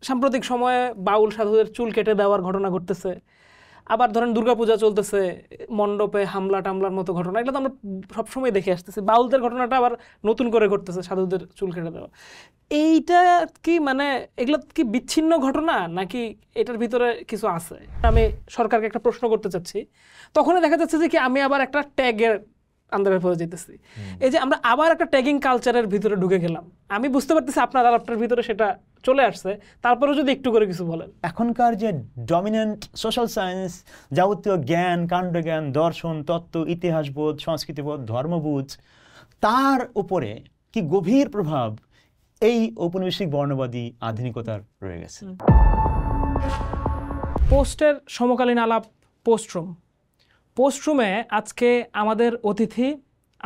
সাম্প্রতিক সময়ে বাউল সাধুদের চুল কেটে দেওয়ার ঘটনা ঘটতেছে, আবার ধরেন দুর্গাপূজা চলতেছে, মণ্ডপে হামলা টামলার মতো ঘটনা, এগুলো তো আমরা সবসময় দেখে আসতেছি। বাউলদের ঘটনাটা আবার নতুন করে ঘটতেছে, সাধুদের চুল কেটে দেওয়া। এইটা কি মানে এগুলো কি বিচ্ছিন্ন ঘটনা নাকি এটার ভিতরে কিছু আছে? আমি সরকারকে একটা প্রশ্ন করতে চাচ্ছি, তখনই দেখা যাচ্ছে যে কি আমি আবার একটা ট্যাগের আন্দারে পড়ে যেতেছি। এই যে আমরা আবার একটা ট্যাগিং কালচারের ভিতরে ঢুকে গেলাম। আমি বুঝতে পারতেছি আপনার আলাপটার ভিতরে সেটা চলে আসছে, তারপরেও যদি একটু করে কিছু বলেন। এখনকার যে ডমিনেন্ট সোশ্যাল সায়েন্স, যাবতীয় জ্ঞান, কাণ্ডজ্ঞান, দর্শন, তত্ত্ব, ইতিহাসবোধ, সংস্কৃতিবোধ, ধর্মবোধ, তার উপরে কি গভীর প্রভাব এই ঔপনিবেশিক বর্ণবাদী আধুনিকতার রয়ে গেছে। পোস্টের সমকালীন আলাপ পোস্টরুম। পোস্টরুমে আজকে আমাদের অতিথি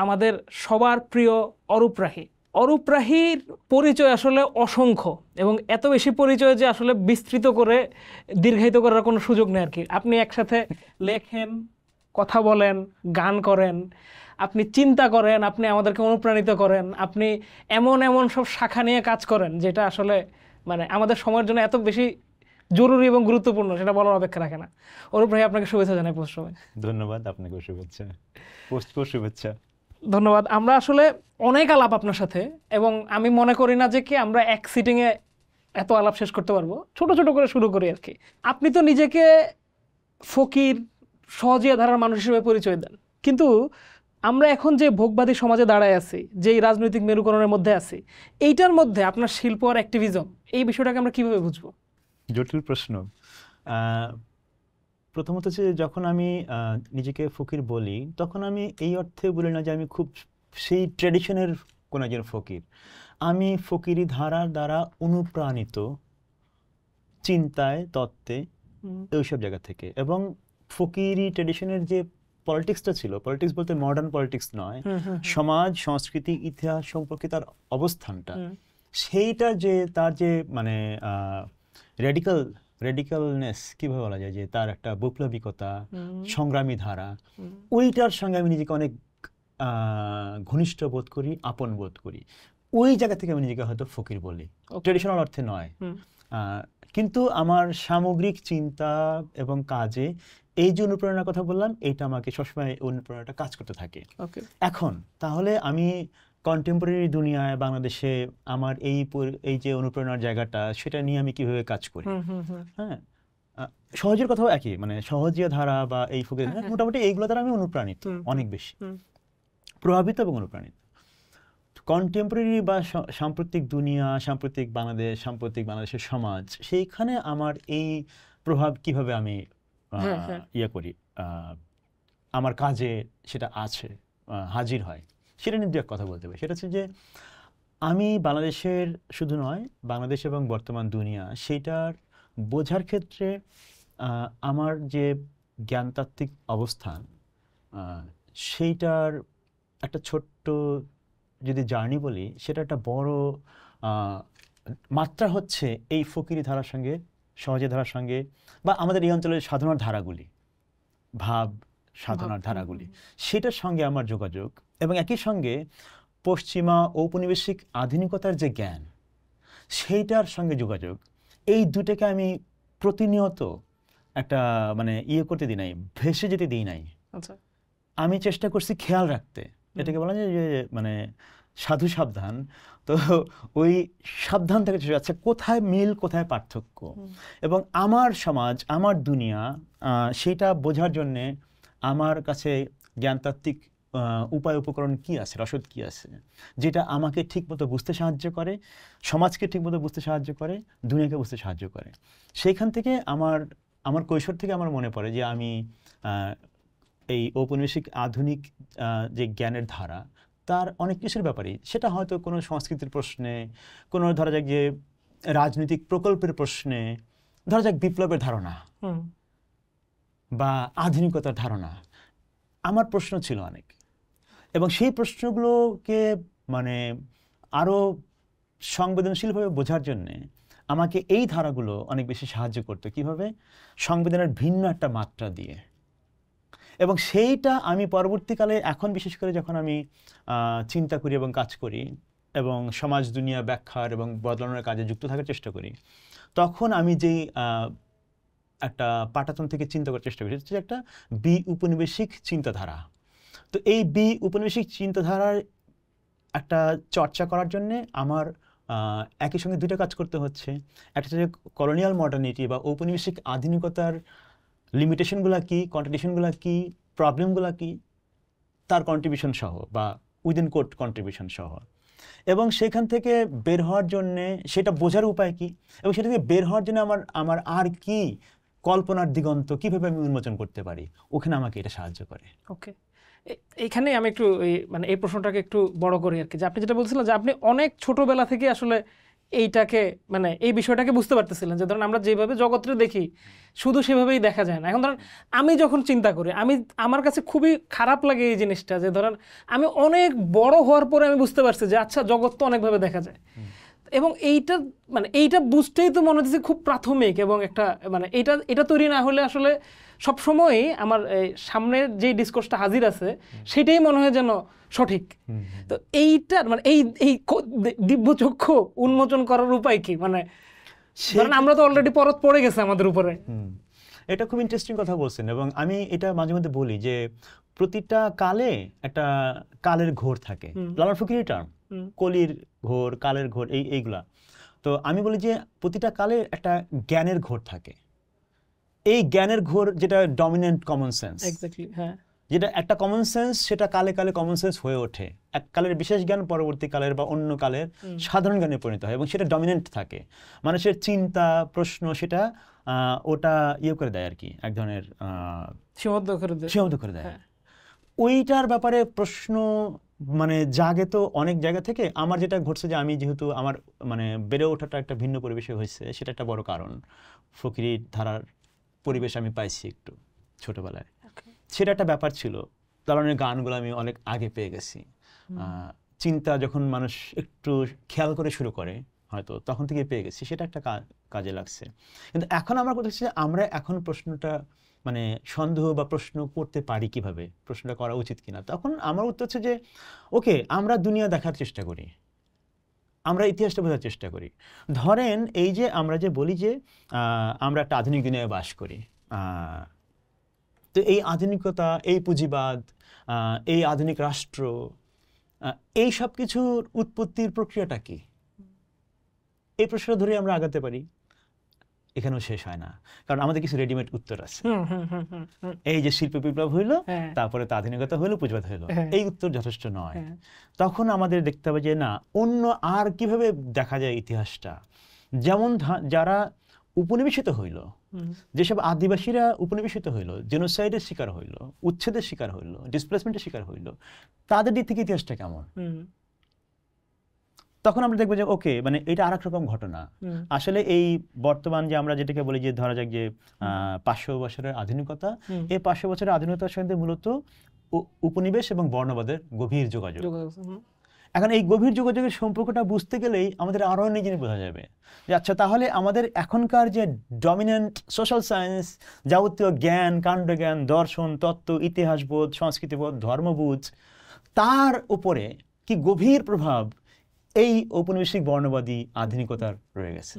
আমাদের সবার প্রিয় অরূপ রাহি। অরূপ রাহির পরিচয় আসলে অসংখ্য, এবং এত বেশি পরিচয় যে আসলে বিস্তৃত করে দীর্ঘায়িত করার কোনো সুযোগ নেই আর কি। আপনি একসাথে লেখেন, কথা বলেন, গান করেন, আপনি চিন্তা করেন, আপনি আমাদেরকে অনুপ্রাণিত করেন, আপনি এমন এমন সব শাখা নিয়ে কাজ করেন যেটা আসলে মানে আমাদের সময়ের জন্য এত বেশি জরুরি এবং গুরুত্বপূর্ণ, সেটা বলার অপেক্ষা রাখে না। অরূপ ভাই, আপনাকে শুভেচ্ছা জানাই পোস্টরুমে। ধন্যবাদ, আপনাকেও শুভেচ্ছা, পোস্টকেও শুভেচ্ছা। ধন্যবাদ। আমরা আসলে অনেক আলাপ আপনার সাথে, এবং আমি মনে করি না যে কি আমরা এক সিটিংয়ে এত আলাপ শেষ করতে পারবো। ছোট ছোট করে শুরু করি আর কি। আপনি তো নিজেকে ফকির, সহজিয়া ধারার মানুষ হিসেবে পরিচয় দেন, কিন্তু আমরা এখন যে ভোগবাদী সমাজে দাঁড়ায় আছি, যে রাজনৈতিক মেরুকরণের মধ্যে আছি, এইটার মধ্যে আপনার শিল্প আর অ্যাক্টিভিজম, এই বিষয়টাকে আমরা কিভাবে বুঝবো? জটিল প্রশ্ন। প্রথমত যে যখন আমি নিজেকে ফকির বলি, তখন আমি এই অর্থে বলি না যে আমি খুব সেই ট্র্যাডিশনের কোন একজন ফকির। আমি ফকিরি ধারার দ্বারা অনুপ্রাণিত চিন্তায়, তত্ত্বে, ওইসব জায়গা থেকে। এবং ফকিরি ট্র্যাডিশনের যে পলিটিক্সটা ছিল, পলিটিক্স বলতে মডার্ন পলিটিক্স নয়, সমাজ, সংস্কৃতি, ইতিহাস সম্পর্কে তার অবস্থানটা, সেইটা যে তার যে মানে রেডিক্যালনেস কিভাবে বলা যায়, যে তার একটা বৈপ্লবিকতা, সংগ্রামী ধারা, ওইটার সঙ্গে আমি নিজেকে অনেক ঘনিষ্ঠ বোধ করি, আপন বোধ করি। ওই জায়গা থেকে আমি নিজেকে হয়তো ফকির বলি, ট্রেডিশনাল অর্থে নয়। কিন্তু আমার সামগ্রিক চিন্তা এবং কাজে এই যে অনুপ্রেরণার কথা বললাম, এইটা আমাকে সবসময় অনুপ্রেরণাটা কাজ করতে থাকে। এখন তাহলে আমি কন্টেম্পোরারি দুনিয়ায় বাংলাদেশে আমার এই যে অনুপ্রেরণার জায়গাটা, সেটা নিয়ে আমি কিভাবে কাজ করি। হ্যাঁ, সহজের কথাও একই, মানে সহজিয়া ধারা বা এই ফকির, মোটামুটি এইগুলো দ্বারা আমি অনুপ্রাণিত, অনেক বেশি প্রভাবিত এবং অনুপ্রাণিত। কন্টেম্পোরারি বা সাম্প্রতিক দুনিয়া, সাম্প্রতিক বাংলাদেশের সমাজ, সেইখানে আমার এই প্রভাব কিভাবে আমি করি, আমার কাজে সেটা আছে, হাজির হয়, সেটা নিয়ে দু এক কথা বলতে পারি। সেটা হচ্ছে যে আমি বাংলাদেশের শুধু নয়, বাংলাদেশ এবং বর্তমান দুনিয়া, সেইটার বোঝার ক্ষেত্রে আমার যে জ্ঞানতাত্ত্বিক অবস্থান, সেইটার একটা ছোট্ট যদি জার্নি বলি, সেটা একটা বড় মাত্রা হচ্ছে এই ফকিরি ধারার সঙ্গে, সহজে ধারার সঙ্গে, বা আমাদের এই অঞ্চলের সাধনার ধারাগুলি, ভাব সাধনার ধারাগুলি, সেটার সঙ্গে আমার যোগাযোগ, এবং একই সঙ্গে পশ্চিমা ঔপনিবেশিক আধুনিকতার যে জ্ঞান, সেইটার সঙ্গে যোগাযোগ। এই দুটোকে আমি প্রতিনিয়ত একটা মানে করতে দিই নাই, ভেসে যেতে দিই নাই। আমি চেষ্টা করছি খেয়াল রাখতে, এটাকে বলা যায় যে মানে সাধু সাবধান। তো ওই সাবধান থেকে আচ্ছা কোথায় মিল, কোথায় পার্থক্য, এবং আমার সমাজ, আমার দুনিয়া, সেইটা বোঝার জন্যে আমার কাছে জ্ঞানতাত্ত্বিক উপায় উপকরণ কি আছে, রসদ কি আছে, যেটা আমাকে ঠিকমতো বুঝতে সাহায্য করে, সমাজকে ঠিকমতো বুঝতে সাহায্য করে, দুনিয়াকে বুঝতে সাহায্য করে। সেইখান থেকে আমার কৈশোর থেকে আমার মনে পড়ে যে আমি এই ঔপনিবেশিক আধুনিক যে জ্ঞানের ধারা, তার অনেক কিছুর ব্যাপারেই, সেটা হয়তো কোনো সংস্কৃতির প্রশ্নে, কোনো ধরা যাক যে রাজনৈতিক প্রকল্পের প্রশ্নে, ধরা যাক বিপ্লবের ধারণা বা আধুনিকতার ধারণা, আমার প্রশ্ন ছিল অনেক। এবং সেই প্রশ্নগুলোকে মানে আরও সংবেদনশীলভাবে বোঝার জন্যে আমাকে এই ধারাগুলো অনেক বেশি সাহায্য করতো। কীভাবে? সংবেদনের ভিন্ন একটা মাত্রা দিয়ে। এবং সেইটা আমি পরবর্তীকালে, এখন বিশেষ করে যখন আমি চিন্তা করি এবং কাজ করি, এবং সমাজ দুনিয়া ব্যাখ্যার এবং বদলানোর কাজে যুক্ত থাকার চেষ্টা করি, তখন আমি যেই একটা পাটাতন থেকে চিন্তা করার চেষ্টা করি, হচ্ছে একটা উপনিবেশিক চিন্তাধারা। তো এই উপনিবেশিক চিন্তাধারার একটা চর্চা করার জন্যে আমার একই সঙ্গে দুটো কাজ করতে হচ্ছে। একটা হচ্ছে কলোনিয়াল মডার্নিটি বা ঔপনিবেশিক আধুনিকতার লিমিটেশনগুলো কী, কন্ট্রাডিকশনগুলো কী, প্রবলেমগুলো কী, তার কন্ট্রিবিউশন সহ বা উইদিন কোট কন্ট্রিবিউশন সহ, এবং সেখান থেকে বের হওয়ার জন্যে সেটা বোঝার উপায় কী, এবং সেটা থেকে বের হওয়ার জন্য আমার আর কি কল্পনার দিগন্ত কীভাবে আমি উন্মোচন করতে পারি, ওখানে আমাকে এটা সাহায্য করে। ওকে, এইখানে আমি একটু মানে এই প্রশ্নটাকে একটু বড় করি আর কি, যে আপনি যেটা বলছিলেন যে আপনি অনেক ছোটবেলা থেকে আসলে এইটাকে মানে এই বিষয়টাকে বুঝতে পারতেছিলেন যে ধরেন আমরা যেভাবে জগৎরে দেখি শুধু সেভাবেই দেখা যায় না। এখন ধরেন আমি যখন চিন্তা করি, আমার কাছে খুবই খারাপ লাগে এই জিনিসটা, যে ধরেন আমি অনেক বড় হওয়ার পরে আমি বুঝতে পারছি যে আচ্ছা জগৎ তো অনেকভাবে দেখা যায়, এবং এইটা বুঝতেই তো মনে হচ্ছে খুব প্রাথমিক, এবং একটা মানে এটা তৈরি না হলে আসলে সবসময়ই আমার সামনের যে ডিসকোর্সটা হাজির আছে সেটাই মনে হয় যেন সঠিক। তো এইটার মানে এই দিব্যচক্ষু উন্মোচন করার উপায় কি? মানে আমরা তো অলরেডি পরত পড়ে গেছে আমাদের উপরে। এটা খুব ইন্টারেস্টিং কথা বলছেন, এবং আমি এটা মাঝে মধ্যে বলি যে প্রতিটা কালে একটা কালের ঘোর থাকে, লালন ফকিরের টার্ম, কলির ঘোর, কালের ঘোর, এইগুলা। তো আমি বলি যে প্রতিটা কালে একটা জ্ঞানের ঘোর থাকে। এই জ্ঞানের ঘোর যেটা ডমিনেন্ট কমন সেন্স, যেটা একটা কমন সেন্স, সেটা কালে কালে কমন সেন্স হয়ে ওঠে, এক কালের বিশেষ জ্ঞান পরবর্তী কালের বা অন্য কালের সাধারণ জ্ঞানে পরিণত হয়, এবং সেটা ডমিনেন্ট থাকে। মানুষের চিন্তা প্রশ্ন সেটা ওটা করে দেয় আর কি, এক ধরনের সীমাবদ্ধ করে দেয়। ওইটার ব্যাপারে প্রশ্ন মানে জাগে তো অনেক জায়গা থেকে। আমার যেটা ঘটছে যে আমি যেহেতু আমার মানে বেড়ে ওঠাটা একটা ভিন্ন পরিবেশে হয়েছে, সেটা একটা বড় কারণ। ফকিরি ধারার পরিবেশ আমি পাইছি একটু ছোটবেলায়, সেটা একটা ব্যাপার ছিল। লালনের গানগুলো আমি অনেক আগে পেয়ে গেছি। চিন্তা যখন মানুষ একটু খেয়াল করে শুরু করে হয়তো তখন থেকে পেয়ে গেছি, সেটা একটা কাজে লাগছে। কিন্তু এখন আমার কথা হচ্ছে আমরা এখন প্রশ্নটা মানে সন্দেহ বা প্রশ্ন করতে পারি কিভাবে, প্রশ্নটা করা উচিত কিনা। তখন আমার উত্তর হচ্ছে যে ওকে, আমরা দুনিয়া দেখার চেষ্টা করি, আমরা ইতিহাসটা বোঝার চেষ্টা করি। ধরেন এই যে আমরা যে বলি যে আমরা একটা আধুনিক দুনিয়ায় বাস করি, তো এই আধুনিকতা, এই পুঁজিবাদ, এই আধুনিক রাষ্ট্র, এই সব কিছুর উৎপত্তির প্রক্রিয়াটা কি, এই প্রশ্নটা ধরে আমরা আগাতে পারি। এখানেও শেষ হয় না, কারণ আমাদের কিছু রেডিমেড উত্তর আছে। এই যে শিল্প বিপ্লব হইলো, তারপরে তো আধুনিকতা হইলো, পুঁজিবাদ হইলো, এই উত্তর যথেষ্ট নয়। তখন আমাদের দেখতে হবে যে না, অন্য আর কিভাবে দেখা যায় ইতিহাসটা। যেমন যারা উপনিবেশিত হইল, যেসব আদিবাসীরা উপনিবেশিত হইল, জেনোসাইডের শিকার হইল, উচ্ছেদের শিকার হইল, ডিসপ্লেসমেন্টের শিকার হইল, তাদের দিক থেকে ইতিহাসটা কেমন, তখন আমরা দেখবো যে ওকে, মানে এটা আর এক রকম ঘটনা। আসলে এই বর্তমান যে আমরা যেটাকে বলি যে ধরা যাক যে 500 বছরের আধুনিকতা, এই 500 বছরের আধুনিকতার সঙ্গে মূলত উপনিবেশ এবং বর্ণবাদের গভীর যোগাযোগ। এখন এই গভীর যোগাযোগের সম্পর্কটা বুঝতে গেলেই আমাদের আরও অনেক জিনিস বোঝা যাবে যে আচ্ছা, তাহলে আমাদের এখনকার যে ডমিনেন্ট সোশ্যাল সায়েন্স, যাবতীয় জ্ঞান, কাণ্ডজ্ঞান, দর্শন, তত্ত্ব, ইতিহাসবোধ, সংস্কৃতিবোধ, ধর্মবোধ, তার উপরে কি গভীর প্রভাব এই ঔপনিবেশিক বর্ণবাদী আধুনিকতার রয়ে গেছে।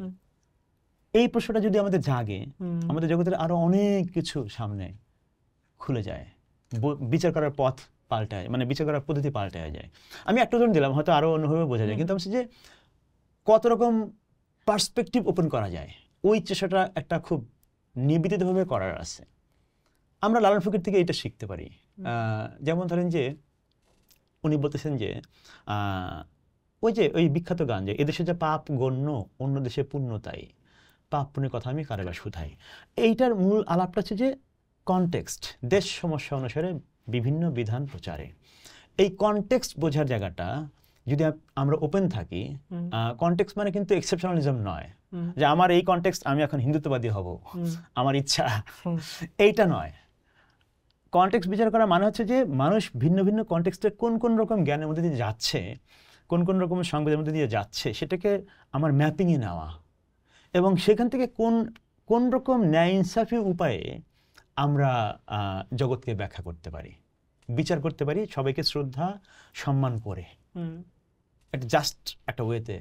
এই প্রশ্নটা যদি আমাদের জাগে, আমাদের জগতের আরো অনেক কিছু সামনে খুলে যায়, বিচার করার পথ পাল্টায়, মানে বিচার করার পদ্ধতি পাল্টায় যায়। আমি একটা উদাহরণ দিলাম, হয়তো আরো অন্যভাবে বোঝা যায়, কিন্তু আমি যে কত রকম পার্সপেক্টিভ ওপেন করা যায়, ওই চেষ্টাটা একটা খুব নিবেদিতভাবে করার আছে। আমরা লালন ফকির থেকে এটা শিখতে পারি। যেমন ধরেন যে উনি বলতেছেন যে ওই বিখ্যাত গান যে এদেশে যে পাপ গণ্য, অন্য দেশে পুণ্য তাই, পাপ পুণ্যের কথা আমি কারে বা শুধাই। এইটার মূল আলাপটা হচ্ছে যে কনটেক্সট, দেশ সমস্যা অনুসারে বিভিন্ন বিধান প্রচারে। এই কনটেক্সট বোঝার জায়গাটা যদি আমরা ওপেন থাকি, কনটেক্সট মানে কিন্তু এক্সেপশনালিজম নয় যে আমার এই কনটেক্সট, আমি এখন হিন্দুত্ববাদী হব, আমার ইচ্ছা, এইটা নয়। কনটেক্সট বিচার করা মানে হচ্ছে যে মানুষ ভিন্ন ভিন্ন কনটেক্সটে কোন কোন রকম জ্ঞানের মধ্যে দিয়ে যাচ্ছে, কোন কোন রকম সংবাদের মধ্যে দিয়ে যাচ্ছে, সেটাকে আমার ম্যাপিংয়ে নেওয়া, এবং সেখান থেকে কোন রকম ন্যায় ইনসাফি উপায়ে আমরা জগৎকে ব্যাখ্যা করতে পারি, বিচার করতে পারি, সবাইকে শ্রদ্ধা সম্মান করে। একটা জাস্ট একটা ওয়েতে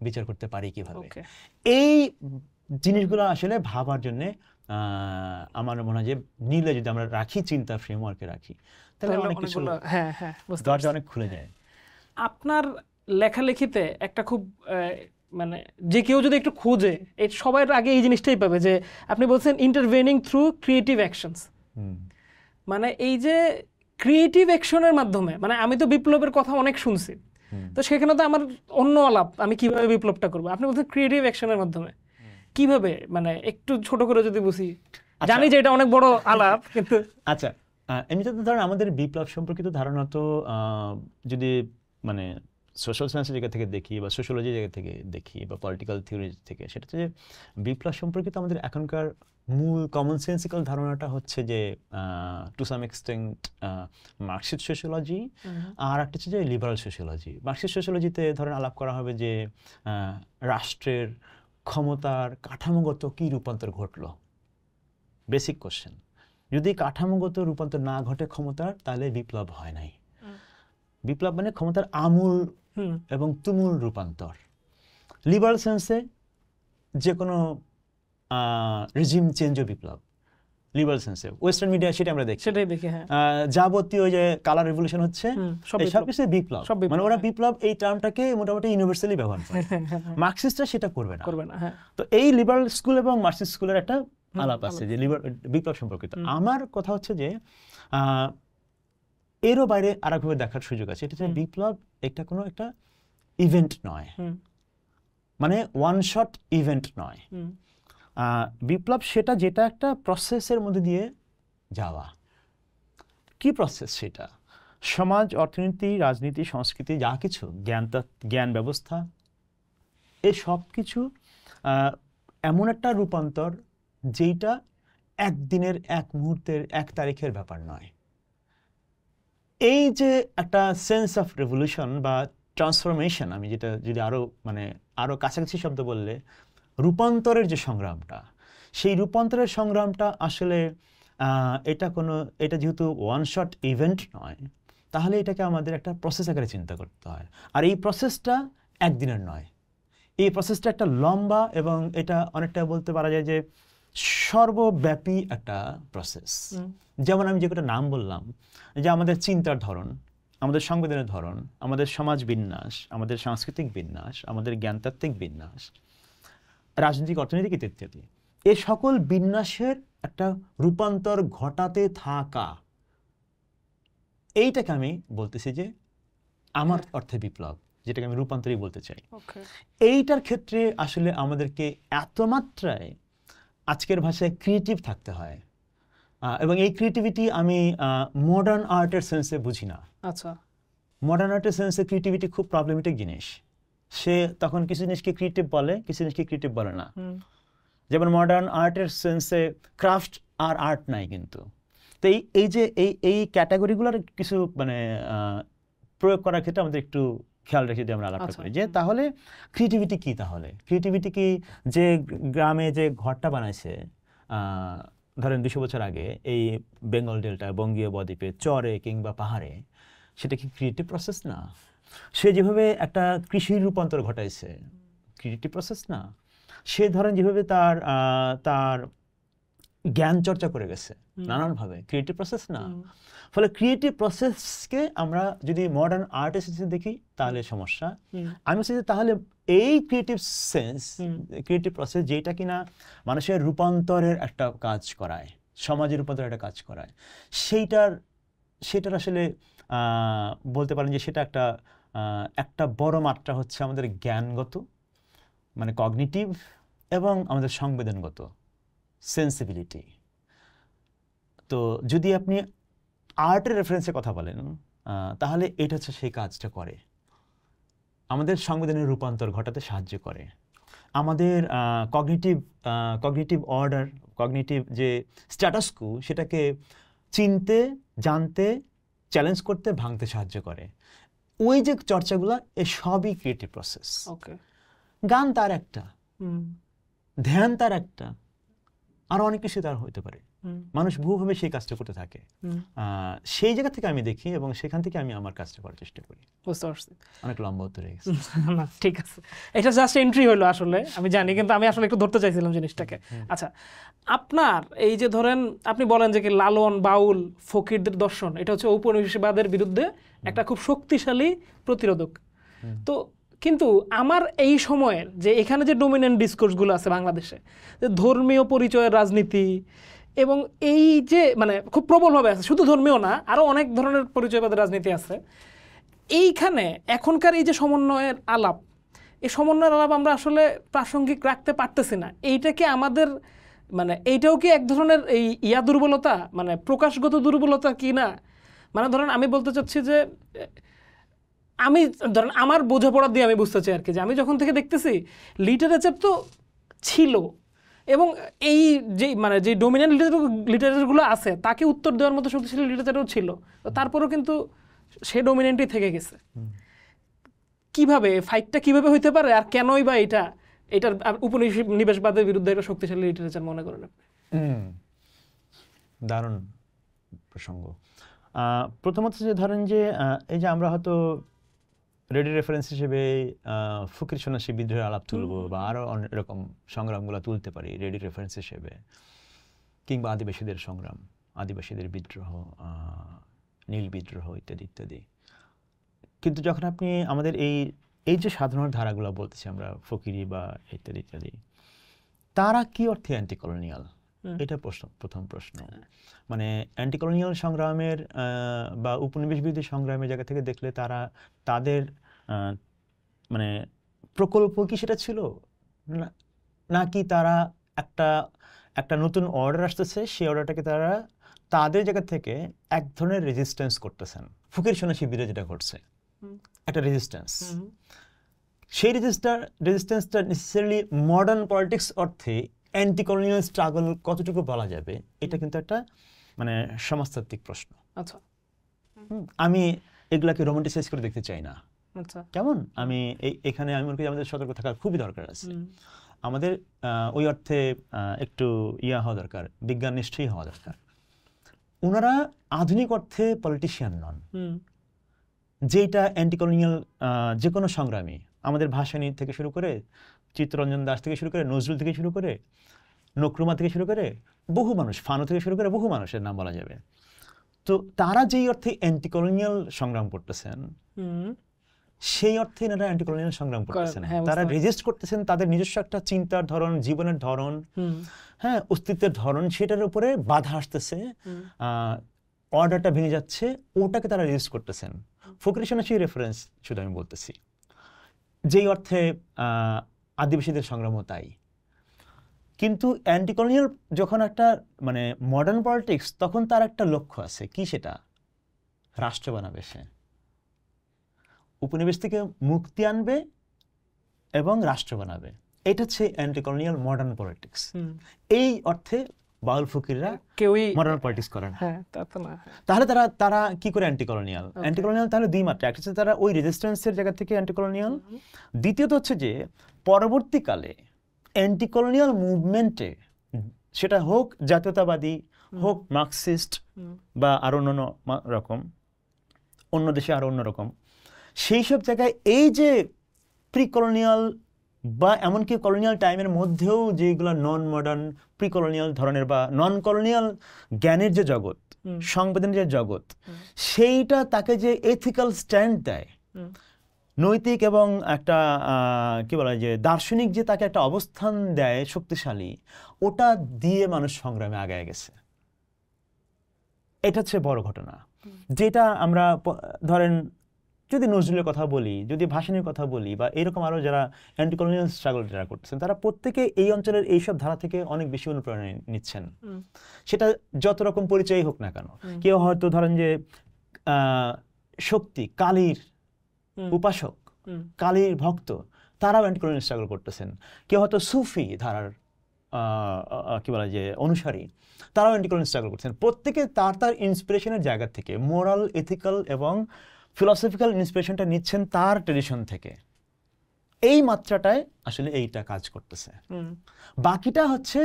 বিচার করতে পারি কিভাবে। ওকে, এই জিনিসগুলো আসলে ভাবার জন্য আমার মনে হয় যে নিলে যদি আমরা রাখি, চিন্তা ফ্রেমওয়ার্কে রাখি, তাহলে অনেক কিছু হ্যাঁ হ্যাঁ বুঝতে দরজা পারছি। অনেক খুলে যায়। আপনার লেখালেখিতে একটা খুব মানে যে কেউ যদি একটু খোঁজে, এই সবার আগে এই জিনিসটাই পাবে যে আপনি বলছেন ইন্টারভেনিং থ্রু ক্রিয়েটিভ অ্যাকশনস। হুম, মানে এই যে ক্রিয়েটিভ অ্যাকশনের মাধ্যমে, মানে আমি তো বিপ্লবের কথা অনেক শুনছি, হুম। তো সেখানে তো আমার অন্য আলাপ, আমি কিভাবে বিপ্লবটা করবো। আপনি বলছেন ক্রিয়েটিভ অ্যাকশনের মাধ্যমে, কিভাবে, মানে একটু ছোট করে যদি বুঝি। জানি যে এটা অনেক বড় আলাপ, কিন্তু আচ্ছা, এমনিতে তো ধরেন আমাদের বিপ্লব সম্পর্কিত ধারণা তো যদি মানে সোশ্যাল সায়েন্সের জায়গা থেকে দেখি বা সোশ্যোলজির জায়গা থেকে দেখি বা পলিটিক্যাল থিওরি থেকে, সেটা হচ্ছে যে বিপ্লব সম্পর্কিত আমাদের এখনকার মূল কমন সেন্সিক্যাল ধারণাটা হচ্ছে যে to some extent Marxist sociology, আর একটা হচ্ছে যে লিবারাল সোশ্যোলজি। মার্কসিস্ট সোশ্যোলজিতে ধরেন আলাপ করা হবে যে রাষ্ট্রের ক্ষমতার কাঠামোগত কী রূপান্তর ঘটলো, বেসিক কোশ্চেন। যদি কাঠামোগত রূপান্তর না ঘটে ক্ষমতার, তাহলে বিপ্লব হয় নাই। বিপ্লব মানে ক্ষমতার আমূল এবং তুমুল রূপান্তর। লিবারাল সেন্সে যে কোনো রেজিম চেঞ্জও বিপ্লব, লিবারাল সেন্সে। ওয়েস্টার্ন মিডিয়া সেটা আমরা দেখি, সেটাই দেখি। হ্যাঁ, যাবতীয় যে কালার রেভলিউশন হচ্ছে, সব সব কিছু বিপ্লব। সব বিপ্লব, মানে ওরা হ্যাঁ। বিপ্লব এই টার্মটাকে মোটামুটি ইউনিভার্সালি ব্যবহার করে। মার্কসিস্টরা সেটা করবে না। হ্যাঁ। তো এই লিবারাল স্কুল এবং মার্কসিস্ট স্কুলের একটা আলাপ আছে যে বিপ্লব সম্পর্কিত। আমার কথা হচ্ছে যে এরও বাইরে আরেকভাবে দেখার সুযোগ আছে। এটা হচ্ছে বিপ্লব এটা কোনো একটা ইভেন্ট নয়, মানে ওয়ান শট ইভেন্ট নয়। বিপ্লব সেটা যেটা একটা প্রসেসের মধ্যে দিয়ে যাওয়া। কি প্রসেস সেটা? সমাজ, অর্থনীতি, রাজনীতি, সংস্কৃতি, যা কিছু জ্ঞান ব্যবস্থা, এই সব কিছু এমন একটা রূপান্তর যেটা একদিনের, এক মুহূর্তের, এক তারিখের ব্যাপার নয়। এই যে একটা সেন্স অফ রেভলিউশন বা ট্রান্সফরমেশন, আমি যেটা যদি আরো কাছাকাছি শব্দ বললে, রূপান্তরের যে সংগ্রামটা, সেই রূপান্তরের সংগ্রামটা আসলে এটা যেহেতু ওয়ান শট ইভেন্ট নয়, তাহলে এটাকে আমাদের একটা প্রসেস আকারে চিন্তা করতে হয়। আর এই প্রসেসটা একদিনের নয়, এই প্রসেসটা একটা লম্বা এবং এটা অনেকটা বলতে পারা যায় যে সর্বব্যাপী একটা প্রসেস। যেমন আমি যে কটা নাম বললাম, যে আমাদের চিন্তার ধরন, আমাদের সংবেদনের ধরন, আমাদের সমাজ বিন্যাস, আমাদের সাংস্কৃতিক বিন্যাস, আমাদের জ্ঞানতাত্ত্বিক বিন্যাস, রাজনৈতিক, অর্থনৈতিক ইত্যাদি, এই সকল বিন্যাসের একটা রূপান্তর ঘটাতে থাকা, এইটাকে আমি বলতেছি যে আমার অর্থে বিপ্লব, যেটাকে আমি রূপান্তরই বলতে চাই। এইটার ক্ষেত্রে আসলে আমাদেরকে এত মাত্রায় আজকের ভাষায় ক্রিয়েটিভ থাকতে হয়, এবং এই ক্রিয়েটিভিটি আমি মডার্ন আর্টের সেন্সে বুঝি না। আচ্ছা, মডার্ন আর্টের সেন্সে ক্রিয়েটিভিটি খুব প্রবলেমেটিক জিনিস। সে তখন কিছু জিনিসকে ক্রিয়েটিভ বলে, কিছু জিনিসকে ক্রিয়েটিভ বলে না। যেমন মডার্ন আর্টের সেন্সে ক্রাফট আর আর্ট নাই কিন্তু। তো এই যে এই ক্যাটাগরিগুলোর কিছু মানে প্রয়োগ করার ক্ষেত্রে আমাদের একটু খেয়াল রেখে যদি আমরা আলাপটা করি, যে তাহলে ক্রিয়েটিভিটি কি? তাহলে ক্রিয়েটিভিটি কি যে গ্রামে যে ঘরটা বানাইছে ধরেন 200 বছর আগে এই বেঙ্গল ডেল্টা, বঙ্গীয় বদ্বীপে, চরে কিংবা পাহাড়ে, সেটা কি ক্রিয়েটিভ প্রসেস না? সে যেভাবে একটা কৃষির রূপান্তর ঘটাইছে, ক্রিয়েটিভ প্রসেস না? সে ধরেন যেভাবে তার জ্ঞান চর্চা করে গেছে নানানভাবে, ক্রিয়েটিভ প্রসেস না? ফলে ক্রিয়েটিভ প্রসেসকে আমরা যদি মডার্ন আর্টিস্টে দেখি তাহলে সমস্যা। আমি বলছি যে তাহলে এই ক্রিয়েটিভ সেন্স, ক্রিয়েটিভ প্রসেস যেটা কিনা মানুষের রূপান্তরের একটা কাজ করায়, সমাজের রূপান্তরের একটা কাজ করায়, সেইটার আসলে বলতে পারেন যে সেটা একটা বড় মাত্রা হচ্ছে আমাদের জ্ঞানগত, মানে কগনিটিভ, এবং আমাদের সংবেদনগত, সেন্সিবিলিটি। তো যদি আপনি আর্টের রেফারেন্সে কথা বলেন, তাহলে এটা হচ্ছে সেই কাজটা করে, আমাদের সংবেদনের রূপান্তর ঘটাতে সাহায্য করে, আমাদের কগনিটিভ অর্ডার, কগনিটিভ যে স্ট্যাটাস কো, সেটাকে চিনতে, জানতে, চ্যালেঞ্জ করতে, ভাঙতে সাহায্য করে। ওই যে চর্চাগুলো, এ সবই ক্রিয়েটিভ প্রসেস। গান তার একটা, ধ্যান তার একটা, আরো অনেক কিছু তার হতে পারে। হুম, মানুষ বহুভাবে সেই কাজটা করতে থাকে। হুম, সেই জায়গা থেকে আমি দেখি এবং সেখান থেকে আমি আমার কাজটা করার চেষ্টা করি। বুঝতে পারছি। অনেক লম্বা উত্তর হয়ে গেছে। না ঠিক আছে, এটা জাস্ট এন্ট্রি হলো আসলে, আমি জানি, কিন্তু আমি আসলে একটু ধরতে চাইছিলাম জিনিসটাকে। আচ্ছা, আপনার এই যে ধরেন আপনি বলেন যে কি লালন, বাউল, ফকিরদের দর্শন এটা হচ্ছে ঔপনিবেশবাদের বিরুদ্ধে একটা খুব শক্তিশালী প্রতিরোধক। তো কিন্তু আমার এই সময়ের যে এখানে যে ডোমিনেন্ট ডিসকোর্সগুলো আছে বাংলাদেশে, যে ধর্মীয় পরিচয়ের রাজনীতি এবং এই যে মানে খুব প্রবলভাবে আছে, শুধু ধর্মীয় না, আরও অনেক ধরনের পরিচয়বাদের রাজনীতি আছে, এইখানে এখনকার এই যে সমন্বয়ের আলাপ, এই সমন্বয়ের আলাপ আমরা আসলে প্রাসঙ্গিক রাখতে পারতেছি না। এইটা কি আমাদের মানে এইটাও কি এক ধরনের এই দুর্বলতা, মানে প্রকাশগত দুর্বলতা কি না? মানে ধরেন আমি বলতে চাচ্ছি যে আমি ধরেন আমার বোঝাপড়া দিয়ে আমি বুঝতে চাই আর কি, যে আমি যখন থেকে দেখতেছি লিটারেচার তো ছিল এবং এই যে মানে যে ডোমিনেন্ট লিটারেচারগুলো আছে তাকে উত্তর দেওয়ার মতো শক্তিশালী লিটারেচারও ছিল, তো তারপরেও কিন্তু সে ডোমিনেন্টই থেকে গেছে। কিভাবে ফাইটটা কিভাবে হইতে পারে, আর কেনই বা এটার উপনিবেশবাদের বিরুদ্ধে একটা শক্তিশালী লিটারেচার মনে করেন আপনি? দারুণ প্রসঙ্গ। প্রথমত যে ধরেন যে এই যে আমরা হয়তো রেডি রেফারেন্স হিসেবে ফকির সন্ন্যাসী বিদ্রোহের আলাপ তুলবো বা আরো অনেক এরকম সংগ্রামগুলো তুলতে পারি রেডি রেফারেন্স হিসেবে, কিংবা আদিবাসীদের সংগ্রাম, আদিবাসীদের বিদ্রোহ, নীল বিদ্রোহ ইত্যাদি ইত্যাদি। কিন্তু যখন আপনি আমাদের এই যে সাধারণ ধারাগুলো বলতেছি আমরা, ফকিরি বা ইত্যাদি ইত্যাদি, তারা কি অর্থে অ্যান্টি কলোনিয়াল, এটা প্রথম প্রশ্ন। মানে অ্যান্টি কলোনিয়াল সংগ্রামের বা উপনিবেশ বিরোধী সংগ্রামের জায়গা থেকে দেখলে তারা তাদের মানে প্রকল্প কি সেটা ছিল, নাকি তারা একটা নতুন অর্ডার আসতেছে, সেই অর্ডারটাকে তারা তাদের জায়গা থেকে এক ধরনের রেজিস্ট্যান্স করতেছেন। ফকির সন্ন্যাসী বিরোধী যেটা ঘটছে একটা রেজিস্ট্যান্স, সেই রেজিস্ট্যান্সটা নেসেসারিলি মডার্ন পলিটিক্স অর্থে অ্যান্টি কলোনিয়াল স্ট্রাগল কতটুকু বলা যাবে, এটা কিন্তু একটা মানে সমাজতাত্ত্বিক প্রশ্ন। আচ্ছা, আমি এগুলাকে রোমান্টিসাইজ করে দেখতে চাই না। আচ্ছা, কেমন আমি এখানে আমি মনে করি আমাদের সতর্ক থাকা খুবই দরকার আছে। আমাদের ওই অর্থে একটু হওয়া দরকার, বিজ্ঞান নিষ্ঠই হওয়া দরকার। ওনারা আধুনিক অর্থে পলিটিশিয়ান নন, যেটা অ্যান্টি কলোনিয়াল যে কোনো সংগ্রামী, আমাদের ভাসানী থেকে শুরু করে, চিত্তরঞ্জন দাস থেকে শুরু করে, নজরুল থেকে শুরু করে, নক্রুমা থেকে শুরু করে, বহু মানুষ, ফানু থেকে শুরু করে বহু মানুষের নাম বলা যাবে। তো তারা যেই অর্থে অ্যান্টি কলোনিয়াল সংগ্রাম করতেছেন, সেই অর্থে এনারা অ্যান্টি কলোনিয়াল সংগ্রাম করতেছেন। তারা রেজিস্ট করতেছেন তাদের নিজস্ব একটা চিন্তার ধরন, জীবনের ধরন, হ্যাঁ, অস্তিত্বের ধরন, সেটার উপরে বাধা আসতেছে, অর্ডারটা ভেঙে যাচ্ছে, ওটাকে তারা রেজিস্ট করতেছেন। ফকির সন্ন্যাসী রেফারেন্স শুধু আমি বলতেছি, যেই অর্থে আদিবাসীদের সংগ্রামও তাই। কিন্তু অ্যান্টি কলোনিয়াল যখন একটা মানে মডার্ন পলিটিক্স, তখন তার একটা লক্ষ্য আছে, কি সেটা? রাষ্ট্র বানাবে সে, উপনিবেশ থেকে মুক্তি আনবে এবং রাষ্ট্র বানাবে। এটা হচ্ছে অ্যান্টি কলোনিয়াল মডার্ন পলিটিক্স। এই অর্থে বাউল ফকিররা কেউই মডার্ন পলিটিক্স করে না। তাহলে তারা কি করে অ্যান্টি কলোনিয়াল? অ্যান্টি কলোনিয়াল তাহলে দুই মাত্রা, একটা হচ্ছে তারা ওই রেজিস্ট্যান্সের জায়গা থেকে অ্যান্টি কলোনিয়াল, দ্বিতীয়ত হচ্ছে যে পরবর্তীকালে অ্যান্টি কলোনিয়াল মুভমেন্টে, সেটা হোক জাতীয়তাবাদী, হোক মার্কসিস্ট বা আরো অন্য রকম, অন্য দেশে আরো অন্যরকম, সেই সব জায়গায় এই যে প্রি কলোনিয়াল বা এমনকি কলোনিয়াল টাইমের মধ্যেও যেগুলো নন মডার্ন প্রি কলোনিয়াল ধরনের বা নন কলোনিয়াল জ্ঞানের যে জগৎ, সংবেদনের যে জগৎ, সেইটা তাকে যে এথিক্যাল স্ট্যান্ড দেয়, নৈতিক এবং একটা কি বলা যায় যে দার্শনিক যে তাকে একটা অবস্থান দেয় শক্তিশালী, ওটা দিয়ে মানুষ সংগ্রামে আগায় গেছে। এটা হচ্ছে বড় ঘটনা, যেটা আমরা ধরেন যদি নজরুলের কথা বলি, যদি ভাসানীর কথা বলি, বা এরকম আরো যারা অ্যান্টি কলোনিয়াল স্ট্রাগল যারা করতেছেন, তারা প্রত্যেকে এই অঞ্চলের এইসব ধারা থেকে অনেক বেশি অনুপ্রেরণা নিচ্ছেন। সেটা যত রকম পরিচয় হোক না কেন, কেউ হয়তো ধরেন যে শক্তি, কালীর উপাসক, কালীর ভক্ত, তারাও অ্যান্টি কলোনিয়াল স্ট্রাগল করতেছেন। কেউ হয়তো সুফি ধারার কি বলা যায় অনুসারী, তারাও অ্যান্টি কলোনিয়াল স্ট্রাগল করছেন। প্রত্যেকে তার ইন্সপিরেশনের জায়গা থেকে মোরাল, এথিক্যাল এবং ফিলসফিক্যাল ইন্সপিরেশনটা নিচ্ছেন তার ট্রেডিশন থেকে। এই মাত্রাটায় আসলে এইটা কাজ করতেছে। বাকিটা হচ্ছে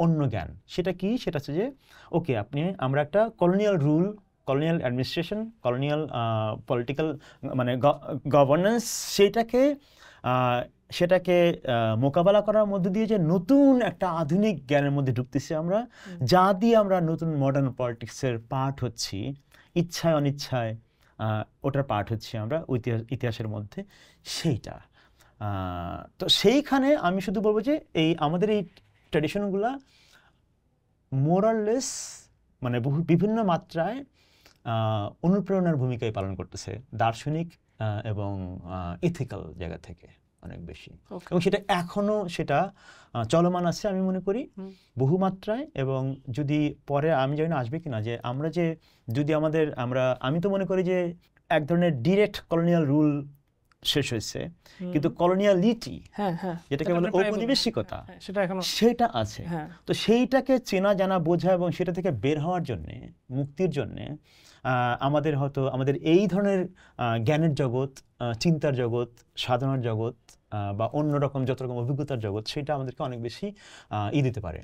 অন্য জ্ঞান। সেটা কি? সেটা হচ্ছে যে ওকে আমরা একটা colonial rule, colonial administration, colonial political মানে গভর্নেন্স, সেটাকে মোকাবেলা করার মধ্যে দিয়ে যে নতুন একটা আধুনিক জ্ঞানের মধ্যে ঢুকতেছি আমরা, যা দিয়ে আমরা নতুন মডার্ন পলিটিক্সের পার্ট হচ্ছি, ইচ্ছায় অনিচ্ছায় ওটার পার্ট হচ্ছি আমরা ইতিহাসের মধ্যে। সেইটা তো সেইখানে আমি শুধু বলবো যে আমাদের এই ট্র্যাডিশনগুলা মোরাললেস মানে বিভিন্ন মাত্রায় অনুপ্রেরণার ভূমিকায় পালন করতেছে, দার্শনিক এবং ইথিক্যাল জায়গা থেকে অনেক বেশি। এবং সেটা এখনো চলমান আছে আমি মনে করি বহুমাত্রায়। এবং যদি পরে আমি জানি না আসবে কিনা, যে আমরা যদি আমি তো মনে করি যে এক ধরনের ডিরেক্ট কলোনিয়াল রুল শেষ হয়েছে, কিন্তু কলোনিয়ালিটি যেটাকে বলে ঔপনিবেশিকতা সেটা আছে। তো সেইটাকে চেনা জানা বোঝা এবং সেটা থেকে বের হওয়ার জন্যে, মুক্তির জন্যে আমাদের এই ধরনের জ্ঞানের জগৎ, চিন্তার জগৎ, সাধনার জগৎ বা অন্যরকম যত রকম অভিজ্ঞতার জগৎ, সেটা আমাদেরকে অনেক বেশি দিতে পারে,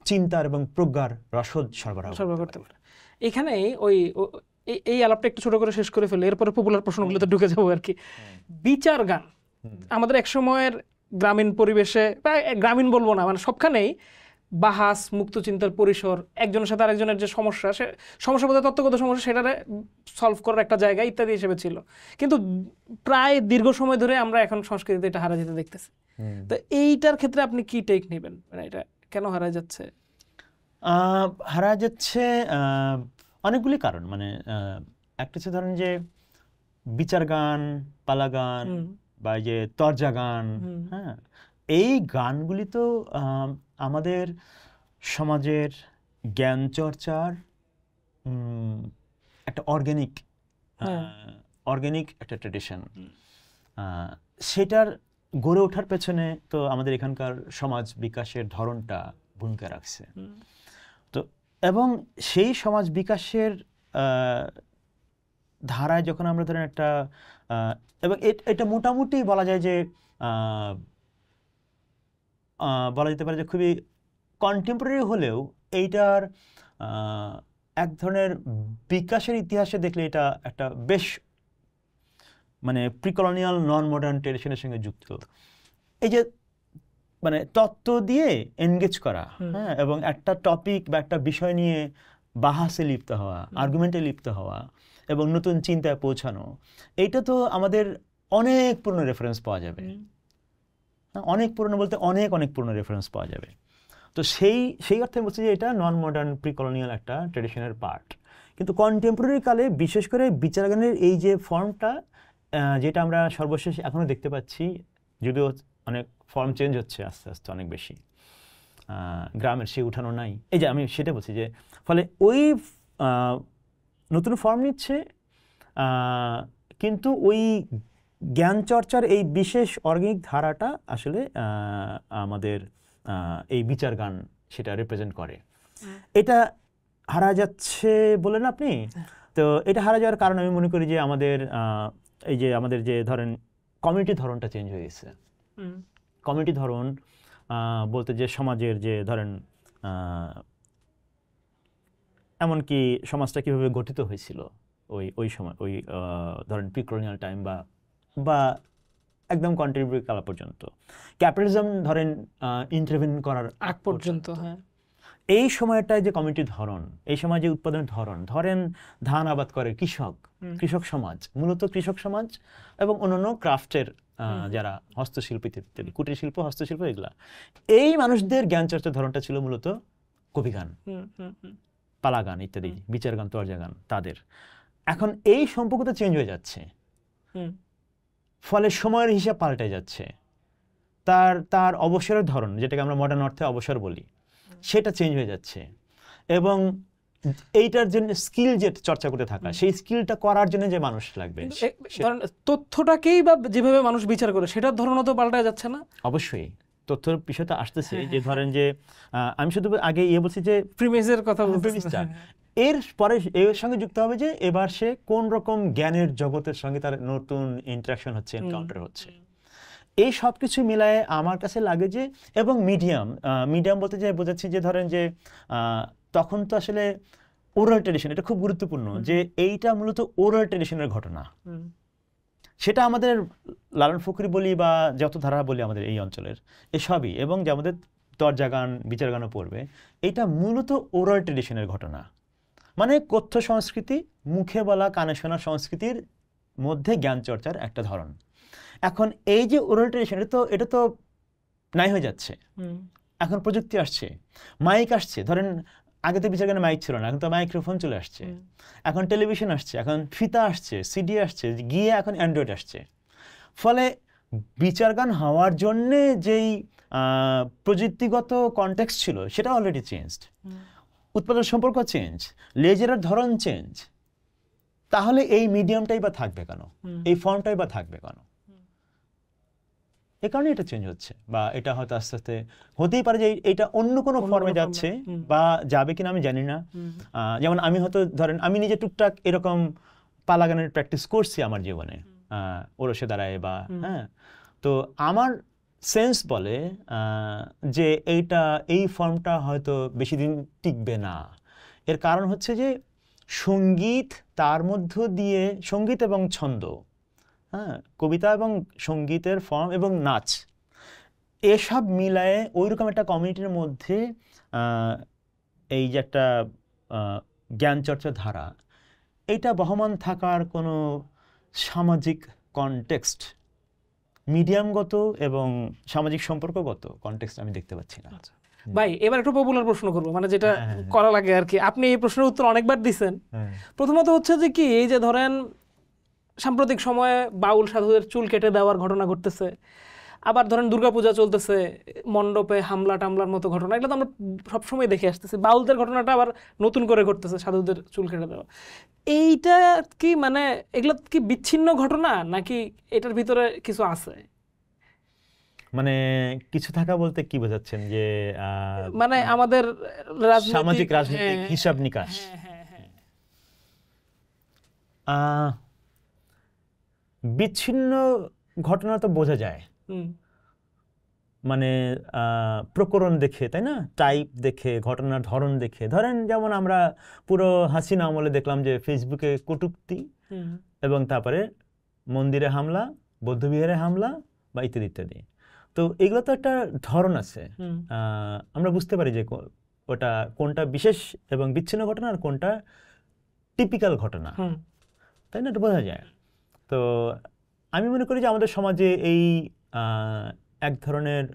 চিন্তার এবং প্রজ্ঞার রসদ সরবরাহ করতে পারে। এখানে এই আলাপটা একটু ছোট করে শেষ করে ফেলে, এরপরে পপুলার প্রশ্নগুলোতে ঢুকে যাবো আর কি। বিচার গান আমাদের এক সময়ের গ্রামীণ পরিবেশে, গ্রামীণ বলবো না, মানে সবখানেই বাহাস, মুক্ত চিন্তার পরিসর, একজনের সাথে আরেকজনের যে সমস্যা বলতে তত্ত্বগত সমস্যা, সেটারে সলভ করার একটা জায়গা ইত্যাদি হিসেবে ছিল। কিন্তু প্রায় দীর্ঘ সময় ধরে আমরা এখন সংস্কৃতিতে এটা হারা যেতে দেখতেছি। তো এইটার ক্ষেত্রে আপনি কি টেক নেবেন? মানে এটা কেন হারা যাচ্ছে? অনেকগুলি কারণ। মানে একটা হচ্ছে ধরেন যে বিচার গান, পালা গান বা যে তরজা গান, হ্যাঁ, এই গানগুলি তো আমাদের সমাজের জ্ঞান চর্চার একটা অর্গানিক একটা ট্র্যাডিশন। সেটার গড়ে ওঠার পেছনে তো আমাদের এখানকার সমাজ বিকাশের ধরনটা ভূমিকা রাখছে। তো এবং সেই সমাজ বিকাশের ধারায় যখন আমরা ধরেন একটা এবং এটা মোটামুটি বলা যায় যে বলা যেতে পারে যে খুবই কন্টেম্পোরারি হলেও এইটার এক ধরনের বিকাশের ইতিহাসে দেখলে এটা একটা বেশ মানে প্রিকলোনিয়াল নন মডার্ন ট্রেডিশনের সঙ্গে যুক্ত। এই যে মানে তত্ত্ব দিয়ে এনগেজ করা, হ্যাঁ, এবং একটা টপিক বা একটা বিষয় নিয়ে বাহাসে লিপ্ত হওয়া, আর্গুমেন্টে লিপ্ত হওয়া এবং নতুন চিন্তায় পৌঁছানো, এইটা তো আমাদের অনেক পুরনো রেফারেন্স পাওয়া যাবে। অনেক পুরনো বলতে অনেক পুরনো রেফারেন্স পাওয়া যাবে। তো সেই অর্থে বলছি যে এটা নন মডার্ন প্রিকলোনিয়াল একটা ট্রেডিশনের পার্ট। কিন্তু কন্টেম্পোরারি কালে বিশেষ করে বিচারগানের এই যে ফর্মটা, যেটা আমরা সর্বশেষ এখনও দেখতে পাচ্ছি, যদিও অনেক ফর্ম চেঞ্জ হচ্ছে আস্তে আস্তে অনেক বেশি, গ্রামের সে উঠানো নাই, এই যে আমি সেটা বলছি যে ফলে ওই নতুন ফর্ম নিচ্ছে, কিন্তু ওই জ্ঞান চর্চার এই বিশেষ অর্গানিক ধারাটা আসলে আমাদের এই বিচার গান সেটা রিপ্রেজেন্ট করে। এটা হারা যাচ্ছে বলেন আপনি। তো এটা হারা যাওয়ার কারণ আমি মনে করি যে আমাদের যে ধরেন কমিউনিটি ধরনটা চেঞ্জ হয়ে গেছে। কমিউনিটি ধরন বলতে যে সমাজের যে ধরেন এমনকি সমাজটা কীভাবে গঠিত হয়েছিল ওই সময়, ওই ধরেন প্রিকলোনিয়াল টাইম বা একদম কন্টেম্পোরারি কাল পর্যন্ত, ক্যাপিটালিজম ধরেন ইন্টারভেন করার আগ পর্যন্ত, হ্যাঁ, এই সময়টায় যে কমিউনিটির ধরন, এই সময় যে উৎপাদনের ধরন, ধরেন ধান আবাদ করে কৃষক সমাজ, মূলত কৃষক সমাজ এবং অন্যান্য ক্রাফটের যারা হস্তশিল্প ইত্যাদি, কুটির শিল্প, হস্তশিল্প, এগুলা, এই মানুষদের জ্ঞান চর্চার ধরনটা ছিল মূলত কবি গান, পালা গান ইত্যাদি, বিচার গান, তরজা গান তাদের। এখন এই সম্পর্কটা চেঞ্জ হয়ে যাচ্ছে, ফলে সময়ের হিসাব পাল্টে যাচ্ছে, তার অবসরের ধরন, যেটাকে আমরা মডার্ন অর্থে অবসর বলি, সেটা চেঞ্জ হয়ে যাচ্ছে। এবং এইটার জন্য স্কিল যে চর্চা করতে থাকা, সেই স্কিলটা করার জন্য যে মানুষ লাগবে, তথ্যটাকেই বা যেভাবে মানুষ বিচার করে সেটার ধরনও তো পাল্টে যাচ্ছে না। অবশ্যই তথ্যের বিষয়টা আসতেছে, যে ধরেন যে আমি শুধু আগে বলছি যে প্রিমিসের কথা, এর পরে এর সঙ্গে যুক্ত হবে যে এবার সে কোন রকম জ্ঞানের জগতের সঙ্গে তার নতুন ইন্টারাকশন হচ্ছে, এনকাউন্টার হচ্ছে। এই সব কিছু মিলায়ে আমার কাছে লাগে যে, এবং মিডিয়াম বলতে যে বোঝাচ্ছি যে ধরেন যে তখন তো আসলে ওরাল ট্রেডিশন, এটা খুব গুরুত্বপূর্ণ যে এইটা মূলত ওরাল ট্রেডিশনের ঘটনা। সেটা আমাদের লালন ফকির বলি বা যত ধারা বলি আমাদের এই অঞ্চলের এসবই, এবং যে আমাদের তরজা গান বিচার গানও পড়বে, এটা মূলত ওরাল ট্রেডিশনের ঘটনা। মানে কথ্য সংস্কৃতি, মুখে বলা কানে শোনা সংস্কৃতির মধ্যে জ্ঞান চর্চার একটা ধরন। এখন এই যে ওরাল ট্রেডিশন, এটা তো নাই হয়ে যাচ্ছে। এখন প্রযুক্তি আসছে, মাইক আসছে, ধরেন আগে তো বিচার গানে মাইক ছিল না, এখন তো মাইক্রোফোন চলে আসছে, এখন টেলিভিশন আসছে, এখন ফিতা আসছে, সিডি আসছে, গিয়ে এখন অ্যান্ড্রয়েড আসছে। ফলে বিচার গান হওয়ার জন্যে যেই প্রযুক্তিগত কনটেক্সট ছিল সেটা অলরেডি চেঞ্জড, উৎপাদন সম্পর্ক চেঞ্জ, লেজারের ধরন চেঞ্জ। তাহলে এই মিডিয়ামটাই বা থাকবে কেন, এই ফর্মটাই বা থাকবে কেন? এই কারণে এটা চেঞ্জ হচ্ছে, বা এটা হয়তো আস্তে আস্তে হতেই পারে যে এটা অন্য কোনো ফর্মে যাচ্ছে, বা যাবে কিনা আমি জানি না। যেমন আমি হয়তো ধরেন আমি নিজে টুকটাক এরকম পালা গানের প্র্যাকটিস করছি আমার জীবনে, ওরসে দাঁড়ায় বা হ্যাঁ, তো আমার সেন্স বলে যে এই ফর্মটা হয়তো বেশি দিন টিকবে না। এর কারণ হচ্ছে যে সঙ্গীত, তার মধ্য দিয়ে সঙ্গীত এবং ছন্দ, হ্যাঁ, কবিতা এবং সঙ্গীতের ফর্ম এবং নাচ, এসব মিলায়ে ওইরকম একটা কমিউনিটির মধ্যে এই যে একটা জ্ঞান চর্চার ধারা, এইটা বহমান থাকার কোনো সামাজিক কনটেক্সট, মিডিয়ামগত এবং সামাজিক সম্পর্কগত কনটেক্সট আমি দেখতে পাচ্ছি না। ভাই এবার একটু পপুলার প্রশ্ন করবো, মানে যেটা করা লাগে আর কি। আপনি এই প্রশ্নের উত্তর অনেকবার দিচ্ছেন। প্রথমত হচ্ছে যে কি, এই যে ধরেন সাম্প্রতিক সময়ে বাউল সাধুদের চুল কেটে দেওয়ার ঘটনা ঘটতেছে, আবার ধরেন দুর্গাপূজা চলতেছে, মণ্ডপে হামলা টামলার মতো ঘটনা, এগুলো তো আমরা সবসময় দেখে আসতেছি। বাউলদের ঘটনাটা আবার নতুন করে ঘটতেছে, সাধুদের চুল কেটে দেওয়া। এইটা কি মানে এগুলো কি বিচ্ছিন্ন ঘটনা, নাকি এটার ভিতরে কিছু আছে? মানে কিছু থাকা বলতে কি বোঝাচ্ছেন? যে মানে আমাদের সামাজিক রাজনৈতিক হিসাব নিকাশ। বিচ্ছিন্ন ঘটনা তো বোঝা যায়, মানে প্রকরণ দেখে, তাই না? টাইপ দেখে, ঘটনার ধরন দেখে। ধরেন যেমন আমরা পুরো হাসিনা আমলে দেখলাম যে ফেসবুকে কটূক্তি, এবং তারপরে মন্দিরে হামলা, বৌদ্ধবিহারে হামলা, বা ইত্যাদি ইত্যাদি। তো এগুলো তো একটা ধরন আছে, আমরা বুঝতে পারি যে ওটা কোনটা বিশেষ এবং বিচ্ছিন্ন ঘটনা আর কোনটা টিপিক্যাল ঘটনা, তাই না? এটা বোঝা যায়। তো আমি মনে করি যে আমাদের সমাজে এই এক ধরনের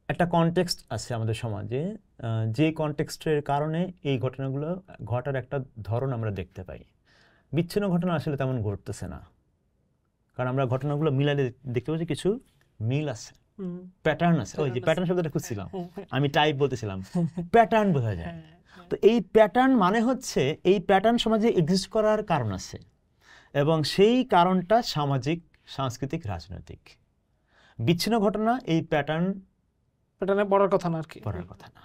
একটা কনটেক্সট আছে আমাদের সমাজে, যে কনটেক্সটের কারণে এই ঘটনাগুলো ঘটার একটা ধরন আমরা দেখতে পাই। বিচ্ছিন্ন ঘটনা আসলে তেমন ঘটতেছে না, কারণ আমরা ঘটনাগুলো মিলালে দেখতে পাচ্ছি কিছু মিল আছে, প্যাটার্ন আছে। ওই যে প্যাটার্ন শব্দটা খুঁজছিলাম, আমি টাইপ বলতেছিলাম, প্যাটার্ন বোঝা যায়। তো এই প্যাটার্ন মানে হচ্ছে এই প্যাটার্ন সমাজে এক্সিস্ট করার কারণ আছে, এবং সেই কারণটা সামাজিক, সাংস্কৃতিক, রাজনৈতিক। বিচ্ছিন্ন ঘটনা এই প্যাটার্নে পড়ার কথা না আর কি, পড়ার কথা না।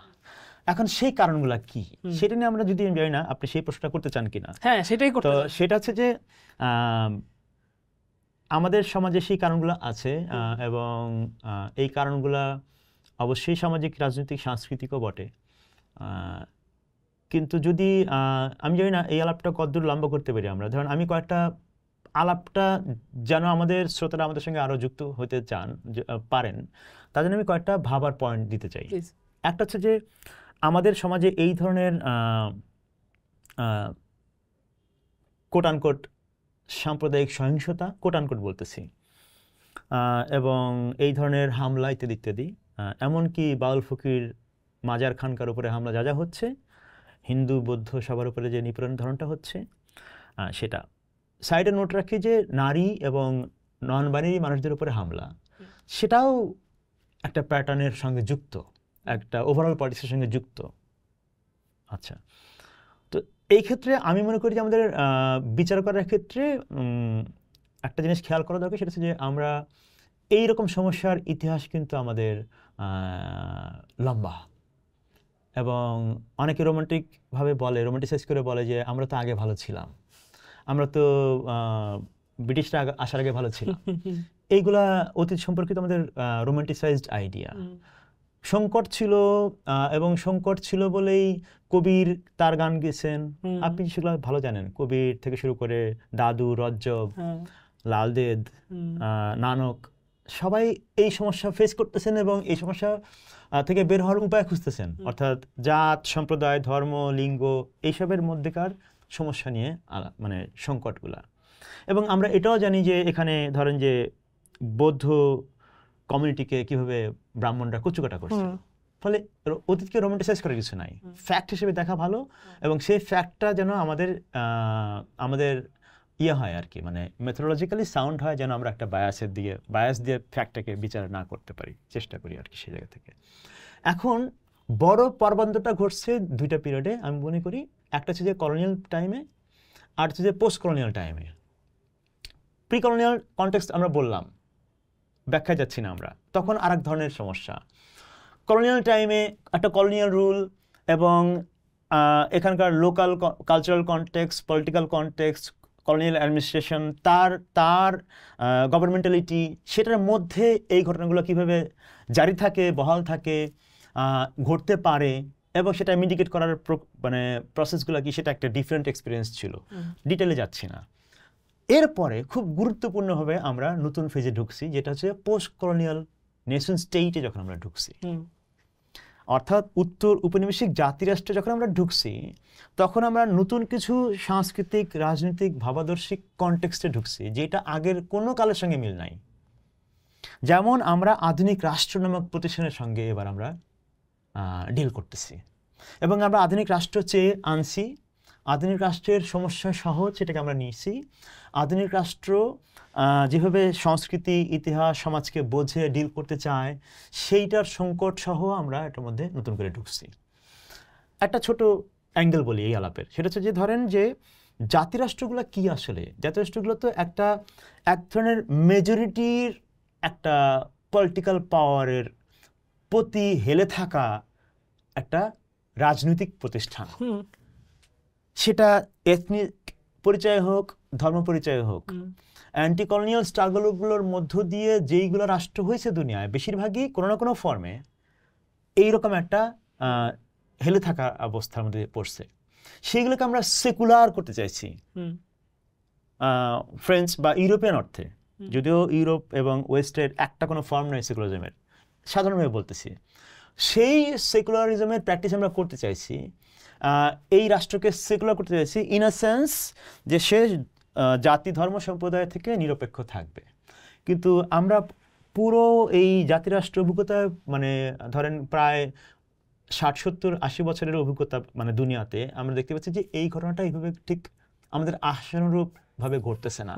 এখন সেই কারণগুলো কি সেটা নিয়ে আমরা যদি জানি না, আপনি সেই প্রশ্নটা করতে চান কিনা? হ্যাঁ, সেটাই করতে। তো সেটা হচ্ছে যে আমাদের সমাজে সেই কারণগুলো আছে, এবং এই কারণগুলা অবশ্যই সামাজিক, রাজনৈতিক, সাংস্কৃতিকও বটে। কিন্তু যদি আমি জানি না এই আলাপটা কতদূর লম্বা করতে পারি আমরা। ধরুন আমি কয়েকটা আলাপটা যেন আমাদের শ্রোতারা আমাদের সঙ্গে আরও যুক্ত হতে চান পারেন, তার জন্য আমি কয়েকটা ভাবার পয়েন্ট দিতে চাই। একটা হচ্ছে যে আমাদের সমাজে এই ধরনের কোট আনকোট সাম্প্রদায়িক সহিংসতা, কোট আনকোট বলতেছি, এবং এই ধরনের হামলা ইত্যাদি ইত্যাদি, এমনকি বাউল ফকির মাজার খানকার উপরে হামলা যা যা হচ্ছে, হিন্দু বৌদ্ধ সবার উপরে যে নিপীড়নের ধরনটা হচ্ছে, সেটা সাইডে নোট রাখি যে নারী এবং নন বাইনারি মানুষদের উপরে হামলা, সেটাও একটা প্যাটার্নের সঙ্গে যুক্ত, একটা ওভারঅল পলিটিক্সের সঙ্গে যুক্ত। আচ্ছা, তো এই ক্ষেত্রে আমি মনে করি যে আমাদের বিচার করার ক্ষেত্রে একটা জিনিস খেয়াল করা দরকার, সেটা হচ্ছে যে আমরা এইরকম সমস্যার ইতিহাস কিন্তু আমাদের লম্বা, এবং অনেকে রোমান্টিকভাবে বলে, রোমান্টিসাইজ করে বলে যে আমরা তো আগে ভালো ছিলাম, আমরা তো ব্রিটিশরা আসার আগে ভালো ছিল, এইগুলা অতীত সম্পর্কিত আমাদের রোমান্টিসাইজড আইডিয়া। সংকট ছিল, এবং সংকট ছিল বলেই কবির তার গান গেছেন, আপনি সেগুলো ভালো জানেন। কবির থেকে শুরু করে দাদু, রজ্জব, লালদেদ, নানক, সবাই এই সমস্যা ফেস করতেছেন এবং এই সমস্যা থেকে বের হওয়ার উপায় খুঁজতেছেন, অর্থাৎ জাত, সম্প্রদায়, ধর্ম, লিঙ্গ এইসবের মধ্যেকার সমস্যা নিয়ে মানে সংকটগুলা। এবং আমরা এটাও জানি যে এখানে ধরেন যে বৌদ্ধ কমিউনিটিকে কিভাবে ব্রাহ্মণরা কুচুকাটা করছে, ফলে অতীতকে রোমান্টিসাইজ করার কিছু নাই, ফ্যাক্ট হিসেবে দেখা ভালো। এবং সেই ফ্যাক্টটা যেন আমাদের ইয়ে হয় আর কি, মানে মেথোডোলজিক্যালি সাউন্ড হয়, যেন আমরা একটা বায়াস দিয়ে ফ্যাক্টটাকে বিচার না করতে পারি, চেষ্টা করি আর কি সেই জায়গা থেকে। এখন বড় পর্বান্তটা ঘটছে দুইটা পিরিয়ডে আমি মনে করি, একটা হচ্ছে যে কলোনিয়াল টাইমে, আর হচ্ছে যে পোস্ট কলোনিয়াল টাইমে। প্রি কলোনিয়াল কনটেক্সট আমরা বললাম, ব্যাখ্যায় যাচ্ছি না আমরা, তখন আর এক ধরনের সমস্যা। কলোনিয়াল টাইমে একটা কলোনিয়াল রুল এবং এখানকার local cultural context, political context, colonial administration, তার গভর্নমেন্টালিটি, সেটার মধ্যে এই ঘটনাগুলো কীভাবে জারি থাকে, বহাল থাকে, ঘটতে পারে, এবং সেটা মিটিগেট করার মানে প্রসেসগুলো কি, সেটা একটা ডিফারেন্ট এক্সপিরিয়েন্স ছিল, ডিটেলে যাচ্ছি না। এরপরে খুব গুরুত্বপূর্ণভাবে আমরা নতুন ফেজে ঢুকছি, যেটা হচ্ছে পোস্ট কলোনিয়াল নেশন স্টেটে যখন আমরা ঢুকছি, অর্থাৎ উত্তর উপনিবেশিক জাতিরাষ্ট্রে যখন আমরা ঢুকছি, তখন আমরা নতুন কিছু সাংস্কৃতিক, রাজনৈতিক, ভাবাদর্শিক কনটেক্সটে ঢুকছি, যেটা আগের কোনো কালের সঙ্গে মিল নাই। যেমন আমরা আধুনিক রাষ্ট্র নামক প্রতিষ্ঠানের সঙ্গে এবার আমরা ডিল করতেছি, এবং আমরা আধুনিক রাষ্ট্র চেয়ে আনছি, আধুনিক রাষ্ট্রের সমস্যা সহজ সেটাকে আমরা নিয়েছি। আধুনিক রাষ্ট্র যেভাবে সংস্কৃতি, ইতিহাস, সমাজকে বোঝে ডিল করতে চায়, সেইটার সংকট সহ আমরা এটার মধ্যে নতুন করে ঢুকছি। একটা ছোট অ্যাঙ্গেল বলি এই আলাপের, সেটা হচ্ছে যে ধরেন যে জাতিরাষ্ট্রগুলো কি আসলে, জাতিরাষ্ট্রগুলো তো এক ধরনের মেজরিটির একটা পলিটিক্যাল পাওয়ারের প্রতি হেলে থাকা একটা রাজনৈতিক প্রতিষ্ঠান, সেটা এথনিক পরিচয় হোক, ধর্ম পরিচয় হোক। অ্যান্টি কলোনিয়াল স্ট্রাগলগুলোর মধ্য দিয়ে যেইগুলো রাষ্ট্র হয়েছে দুনিয়ায়, বেশিরভাগই কোনো না কোনো ফর্মে এইরকম একটা হেলে থাকা অবস্থার মধ্যে পড়ছে। সেইগুলোকে আমরা সেকুলার করতে চাইছি ফ্রেঞ্চ বা ইউরোপিয়ান অর্থে, যদিও ইউরোপ এবং ওয়েস্টের একটা কোনো ফর্ম নয় সেকুলারিজমের, সাধারণভাবে বলতেছি। সেই সেকুলারিজমের প্র্যাকটিস আমরা করতে চাইছি, এই রাষ্ট্রকে সেকুলার করতে চাইছি ইন আ সেন্স যে সে জাতি, ধর্ম, সম্প্রদায় থেকে নিরপেক্ষ থাকবে। কিন্তু আমরা পুরো এই জাতিরাষ্ট্র অভিজ্ঞতা, মানে ধরেন প্রায় 60, 70, 80 বছরের অভিজ্ঞতা মানে দুনিয়াতে আমরা দেখতে পাচ্ছি যে এই ঘটনাটা এইভাবে ঠিক আমাদের আশানুরূপভাবে ঘটতেছে না।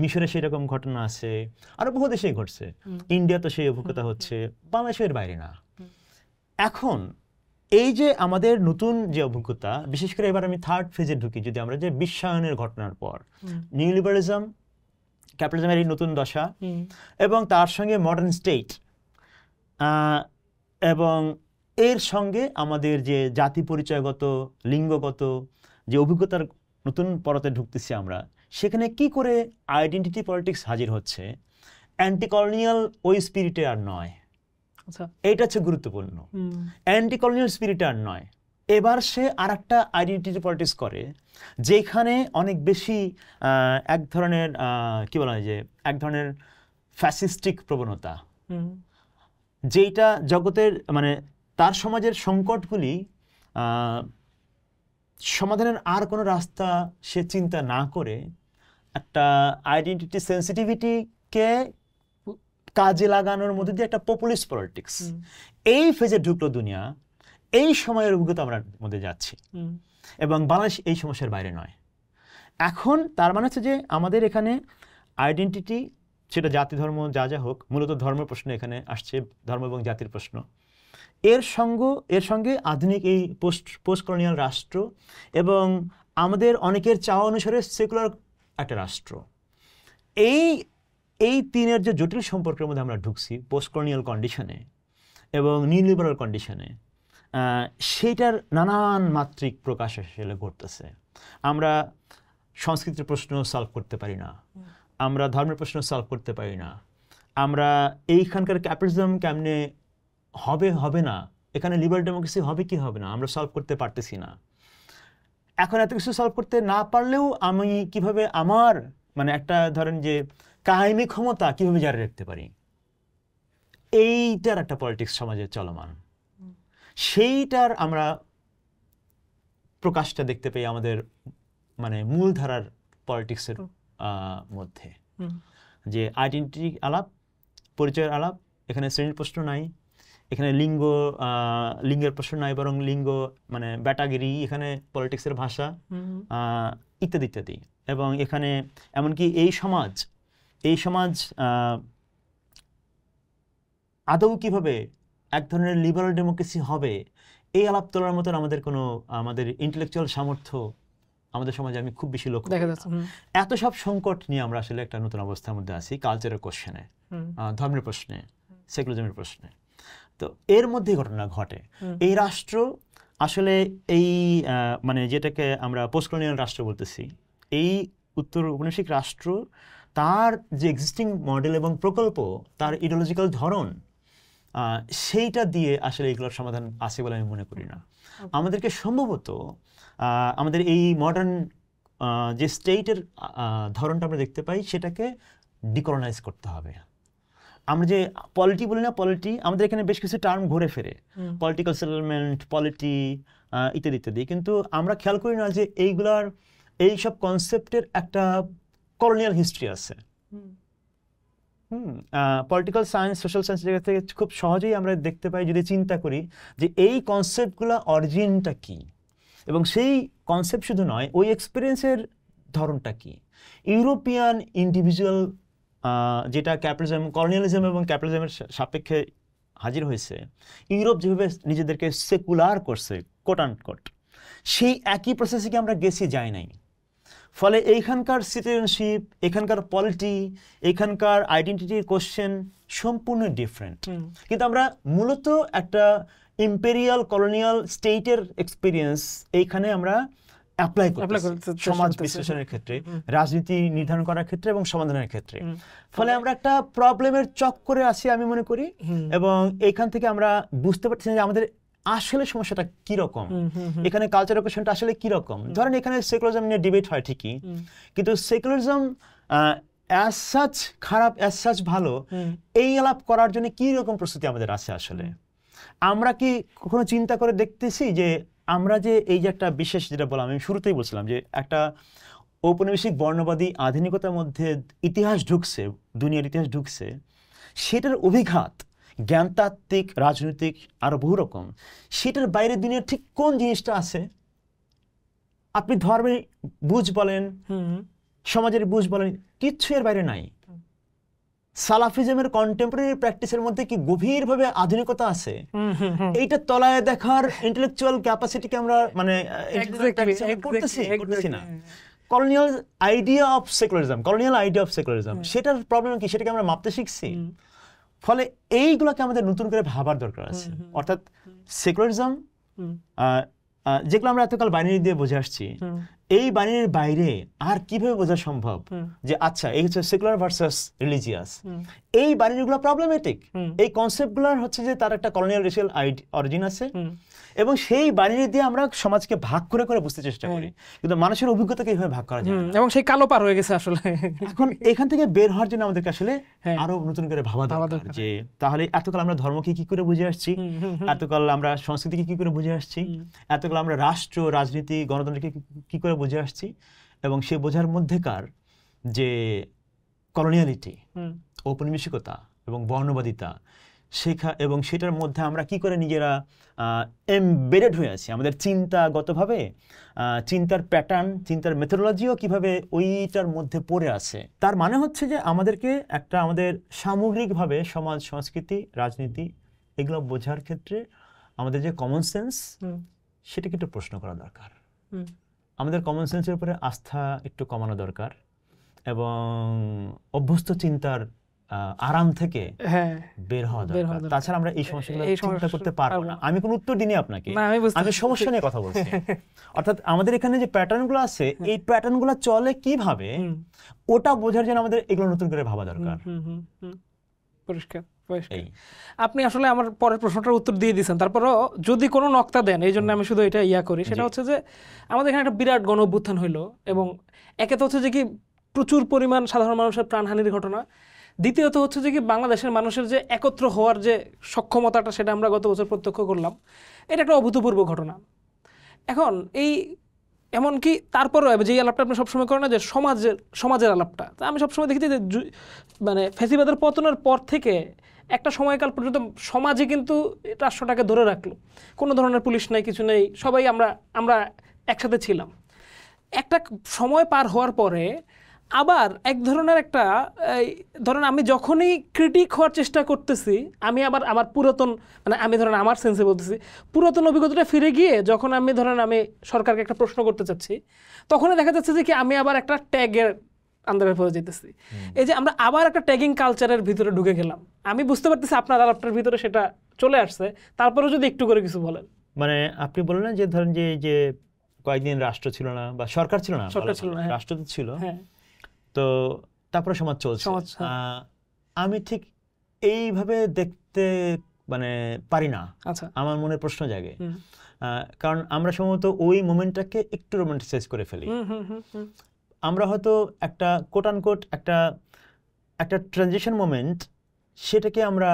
মিশরে সেরকম ঘটনা আছে, আরও বহু দেশেই ঘটছে, ইন্ডিয়া তো সেই অভিজ্ঞতা হচ্ছে, বাংলাদেশের বাইরে না। এখন এই যে আমাদের নতুন যে অভিজ্ঞতা, বিশেষ করে এবার আমি থার্ড ফেজে ঢুকি, যদি আমরা যে বিশ্বায়নের ঘটনার পর নিউ লিবারালিজম, ক্যাপিটালিজমের এই নতুন দশা, এবং তার সঙ্গে মডার্ন স্টেট, এবং এর সঙ্গে আমাদের যে জাতি পরিচয়গত, লিঙ্গগত যে অভিজ্ঞতার নতুন পরতে ঢুকতেছি আমরা, সেখানে কি করে আইডেন্টিটি পলিটিক্স হাজির হচ্ছে, অ্যান্টি কলোনিয়াল ওই স্পিরিটে আর নয়। এইটা হচ্ছে গুরুত্বপূর্ণ। অ্যান্টি কলোনিয়াল স্পিরিটে আর নয়, এবার সে আর একটা আইডেন্টিটি পলিটিক্স করে, যেখানে অনেক বেশি এক ধরনের কি বলা হয় যে এক ধরনের ফ্যাসিস্টিক প্রবণতা, যেটা জগতের মানে তার সমাজের সংকটগুলি সমাধানের আর কোনো রাস্তা সে চিন্তা না করে একটা আইডেন্টিটি সেন্সিটিভিটিকে কাজে লাগানোর মধ্যে দিয়ে একটা পপুলিস্ট পলিটিক্স, এই ফেজে ঢুকলো দুনিয়া। এই সময়ের অভিজ্ঞতা আমরা মধ্যে যাচ্ছি, এবং বাংলাদেশ এই সমস্যার বাইরে নয়। এখন তার মানে হচ্ছে যে আমাদের এখানে আইডেন্টিটি, সেটা জাতি, ধর্ম যা যা হোক, মূলত ধর্মের প্রশ্ন এখানে আসছে, ধর্ম এবং জাতির প্রশ্ন। এর সঙ্গে আধুনিক এই পোস্ট কলোনিয়াল রাষ্ট্র এবং আমাদের অনেকের চাওয়া অনুসারে সেকুলার একটা রাষ্ট্র, এই তিনের যে জটিল সম্পর্কের মধ্যে আমরা ঢুকছি পোস্ট কলোনিয়াল কন্ডিশনে এবং নিউ লিবারাল কন্ডিশনে, সেইটার নানান মাত্রিক প্রকাশ আসলে ঘটতেছে। আমরা সংস্কৃতির প্রশ্ন সলভ করতে পারি না, আমরা ধর্মের প্রশ্ন সলভ করতে পারি না, আমরা এইখানকার ক্যাপিটালিজম কেমনে হবে না, এখানে লিবারাল ডেমোক্রেসি হবে কি হবে না, আমরা সলভ করতে পারতেছি না। এখন এত কিছু সলভ করতে না পারলেও আমি কিভাবে আমার মানে একটা ধরেন যে কায়েমি ক্ষমতা কিভাবে জারি রাখতে পারি, এইটার একটা পলিটিক্স সমাজে চলমান, সেইটার আমরা প্রকাশটা দেখতে পাই আমাদের মানে মূলধারার পলিটিক্সের মধ্যে, যে আইডেন্টিটি আলাপ, পরিচয়ের আলাপ, এখানে শ্রেণীর প্রশ্ন নাই, এখানে লিঙ্গের প্রশ্ন নাই, বরং লিঙ্গ মানে ব্যাটাগিরি এখানে পলিটিক্সের ভাষা, ইত্যাদি ইত্যাদি। এবং এখানে এমনকি এই সমাজ আদৌ কিভাবে এক ধরনের লিবারাল ডেমোক্রেসি হবে, এই আলাপ তোলার মতন আমাদের ইন্টেলেকচুয়াল সামর্থ্য আমাদের সমাজে আমি খুব বেশি লক্ষ্য করি না। এত সব সংকট নিয়ে আমরা আসলে একটা নতুন অবস্থার মধ্যে আছি, কালচারের কোশ্চেনে, ধর্মের প্রশ্নে, সেকুলারিজমের প্রশ্নে। তো এর মধ্যেই ঘটনা ঘটে। এই রাষ্ট্র আসলে এই মানে যেটাকে আমরা পোস্ট কলোনিয়াল রাষ্ট্র বলতেছি, এই উত্তর ঔপনিবেশিক রাষ্ট্র তার যে এক্সিস্টিং মডেল এবং প্রকল্প, তার ইডিওলজিক্যাল ধরন, সেইটা দিয়ে আসলে এগুলোর সমাধান আছে বলে আমি মনে করি না। আমাদেরকে সম্ভবত আমাদের এই মডার্ন যে স্টেটের ধরনটা আমরা দেখতে পাই, সেটাকে ডিকলোনাইজ করতে হবে। আমরা যে পলিটি বলি না, আমাদের এখানে বেশ কিছু টার্ম ঘুরে ফেরে, পলিটিক্যাল সেটেলমেন্ট, পলিটি ইত্যাদি ইত্যাদি, কিন্তু আমরা খেয়াল করি না যে এইসব কনসেপ্টের একটা কলোনিয়াল হিস্ট্রি আছে। পলিটিক্যাল সায়েন্স, সোশ্যাল সায়েন্স জায়গা থেকে খুব সহজেই আমরা দেখতে পাই, যদি চিন্তা করি যে এই কনসেপ্টগুলো অরিজিনটা কি, এবং সেই কনসেপ্ট শুধু নয়, ওই এক্সপিরিয়েন্সের ধরনটা কি। ইউরোপিয়ান ইন্ডিভিজুয়াল যেটা ক্যাপিটালিজম, কলোনিয়ালিজম এবং ক্যাপিটালিজমের সাপেক্ষে হাজির হয়েছে, ইউরোপ যেভাবে নিজেদেরকে সেকুলার করছে কোট অ্যান্ড কোট, সেই একই প্রসেসে কি আমরা যাই নাই। ফলে এইখানকার সিটিজেনশিপ, এখানকার পলিটি, এখানকার আইডেন্টিটির কোশ্চেন সম্পূর্ণ ডিফারেন্ট। কিন্তু আমরা মূলত একটা ইম্পেরিয়াল কলোনিয়াল স্টেটের এক্সপিরিয়েন্স এইখানে আমরা অ্যাপ্লাই করতেছি সমাজ বিশ্লেষণের ক্ষেত্রে, রাজনীতি নির্ধারণ করার ক্ষেত্রে এবং সমাধানের ক্ষেত্রে। ফলে আমরা একটা প্রবলেমের চক্করে আছি আমি মনে করি, এবং এইখান থেকে আমরা বুঝতে পারছি যে আমাদের আসলে সমস্যাটা কি রকম, এখানে কালচারাল কোশ্চেনটা আসলে কি রকম। ধরেন এখানে সেকুলারিজম নিয়ে ডিবেট হয় ঠিকই, কিন্তু সেকুলারিজম অ্যাজ সাচ খারাপ, অ্যাজ সাচ ভালো, এই আলাপ করার জন্য কি রকম প্রস্তুতি আমাদের আছে আসলে। আমরা কি কখনো চিন্তা করে দেখতেছি যে আমরা যে এই যে একটা বিশেষ, যেটা বললাম আমি শুরুতেই বলছিলাম, যে একটা ঔপনিবেশিক বর্ণবাদী আধুনিকতার মধ্যে ইতিহাস ঢুকছে, দুনিয়ার ইতিহাস ঢুকছে, সেটার অভিঘাত জ্ঞানতাত্ত্বিক, রাজনৈতিক, আরো বহু রকম, সেটার বাইরে দুনিয়ার ঠিক কোন জিনিসটা আছে। আপনি ধর্মের বুঝ বলেন, সমাজের বুঝ বলেন, কিচ্ছু এর বাইরে নাই। সালাফিজমের কন্টেম্পোরারি প্র্যাকটিসের মধ্যে কি গভীরভাবে আধুনিকতা আছে, এইটা তলায় দেখার ইন্টেলেকচুয়াল ক্যাপাসিটিকে আমরা মানে করতেছি না। কলোনিয়াল আইডিয়া অফ সেকুলারিজম, সেটার প্রবলেম কি, সেটাকে আমরা মাপতে শিখছি। ফলে এইগুলোকে আমাদের নতুন করে ভাবার দরকার আছে। অর্থাৎ সেকুলারিজম যেগুলো আমরা এতকাল বাইনারি দিয়ে বুঝে আসছি, এই বাইনারির বাইরে আর কিভাবে বোঝা সম্ভব যে আচ্ছা এই হচ্ছে সেকুলার ভার্সাস রিলিজিয়াস, এই বাইনারিগুলো প্রবলেমেটিক। এই কনসেপ্টগুলোর হচ্ছে যে তার একটা কলোনিয়াল রেশিয়াল অরিজিন আছে, এবং সেই বাইনারি দিয়ে আমরা সমাজকে ভাগ করে করে বুঝতে চেষ্টা করি, কিন্তু মানুষের অভিজ্ঞতাকে এইভাবে ভাগ করা যায় না, এবং সেই কালো পার হয়ে গেছে আসলে। এখন এখান থেকে বের হওয়ার জন্য আমাদেরকে আসলে আরো নতুন করে ভাবা দরকার, যে তাহলে এতকাল আমরা ধর্মকে কি করে বুঝে আসছি, এতকাল আমরা সংস্কৃতিকে কি করে বুঝে আসছি, এতকাল আমরা রাষ্ট্র, রাজনীতি, গণতন্ত্রকে কি করে বুঝে আসছি, এবং সে বোঝার মধ্যেকার যে কলোনিয়ালিটি, ঔপনিবেশিকতা এবং বর্ণবাদিতা, শেখা, এবং সেটার মধ্যে আমরা কি করে নিজেরা এমবেডেড হয়ে আছি, আমাদের চিন্তাগতভাবে, চিন্তার প্যাটার্ন, চিন্তার মেথোডোলজিও কিভাবে ওইটার মধ্যে পড়ে আছে। তার মানে হচ্ছে যে আমাদেরকে একটা আমাদের সামগ্রিকভাবে সমাজ, সংস্কৃতি, রাজনীতি এগুলো বোঝার ক্ষেত্রে আমাদের যে কমন সেন্স, সেটাকে একটু প্রশ্ন করা দরকার। আমাদের কমন সেন্সের উপরে আস্থা একটু কমানো দরকার, এবং অভ্যস্ত চিন্তার আরাম থেকে হ্যাঁ বের হওয়া বের দরকার। হওয়া দরকার। তাছাড়া আমরা এই সমস্যাগুলো এই চিন্তা করতে পারবো না। আমি কোনো উত্তর দিইনি আপনাকে, না, আমি বুঝতে আমি পারছি। সমস্যা নিয়ে কথা বলছি। অর্থাৎ আমাদের এখানে যে প্যাটার্নগুলো আছে, এই প্যাটার্নগুলো চলে কিভাবে, ওটা বোঝার জন্য আমাদের এগুলো নতুন করে ভাবা দরকার। পরিষ্কার পরিষ্কার। এই আপনি আসলে আমার পরের প্রশ্নটার উত্তর দিয়ে দিয়েছেন, তারপরও যদি কোনো নক্তা দেন, এই জন্য আমি শুধু এটা করি, সেটা জি। হচ্ছে যে আমাদের এখানে একটা বিরাট গণ অভ্যুত্থান হইলো, এবং একে তো হচ্ছে যে কি প্রচুর পরিমাণ সাধারণ মানুষের প্রাণহানির ঘটনা, দ্বিতীয়ত হচ্ছে যে কি বাংলাদেশের মানুষের যে একত্র হওয়ার যে সক্ষমতাটা, সেটা আমরা গত বছর প্রত্যক্ষ করলাম। এটা একটা অভূতপূর্ব ঘটনা। এখন এই এমনকি তারপরেও যে আলাপটা আপনি সবসময় করেন না, যে সমাজের আলাপটা, তা আমি সবসময় দেখি যে মানে ফ্যাসিবাদের পতনের পর থেকে একটা সময়কাল পর্যন্ত সমাজে কিন্তু রাষ্ট্রটাকে ধরে রাখলো, কোনো ধরনের পুলিশ নাই, কিছু নেই, সবাই আমরা একসাথে ছিলাম। একটা সময় পার হওয়ার পরে আবার এক ধরনের একটা ধরেন আমি যখনই ক্রিটিক হওয়ার চেষ্টা করতেছি, আমি আবার আমার পুরাতন, মানে আমি ধরেন আমার সেন্সে বলতেছি, পুরাতন অভিজ্ঞতাটা ফিরে গিয়ে যখন আমি ধরেন আমি সরকারকে একটা প্রশ্ন করতে চাচ্ছি, তখনই দেখা যাচ্ছে যে কি আমি আবার একটা ট্যাগের আন্দারে পড়ে যেতেছি। এই যে আমরা আবার একটা ট্যাগিং কালচারের ভিতরে ঢুকে গেলাম। আমি বুঝতে পারতেছি আপনার আলাপটার ভিতরে সেটা চলে আসছে, তারপরেও যদি একটু করে কিছু বলেন। মানে আপনি বললেন যে ধরেন যে কয়েকদিন রাষ্ট্র ছিল না বা সরকার ছিল না, হ্যাঁ। রাষ্ট্র তো ছিল, হ্যাঁ, তো তারপরে সমাজ চলছে। আমি ঠিক এইভাবে দেখতে মানে পারি না। আচ্ছা, আমার মনে প্রশ্ন জাগে, কারণ আমরা সম্ভবত ওই মোমেন্টটাকে একটু রোমান্টিসাইজ করে ফেলি। আমরা হয়তো একটা কোট আন কোট একটা ট্রানজিশন মোমেন্ট, সেটাকে আমরা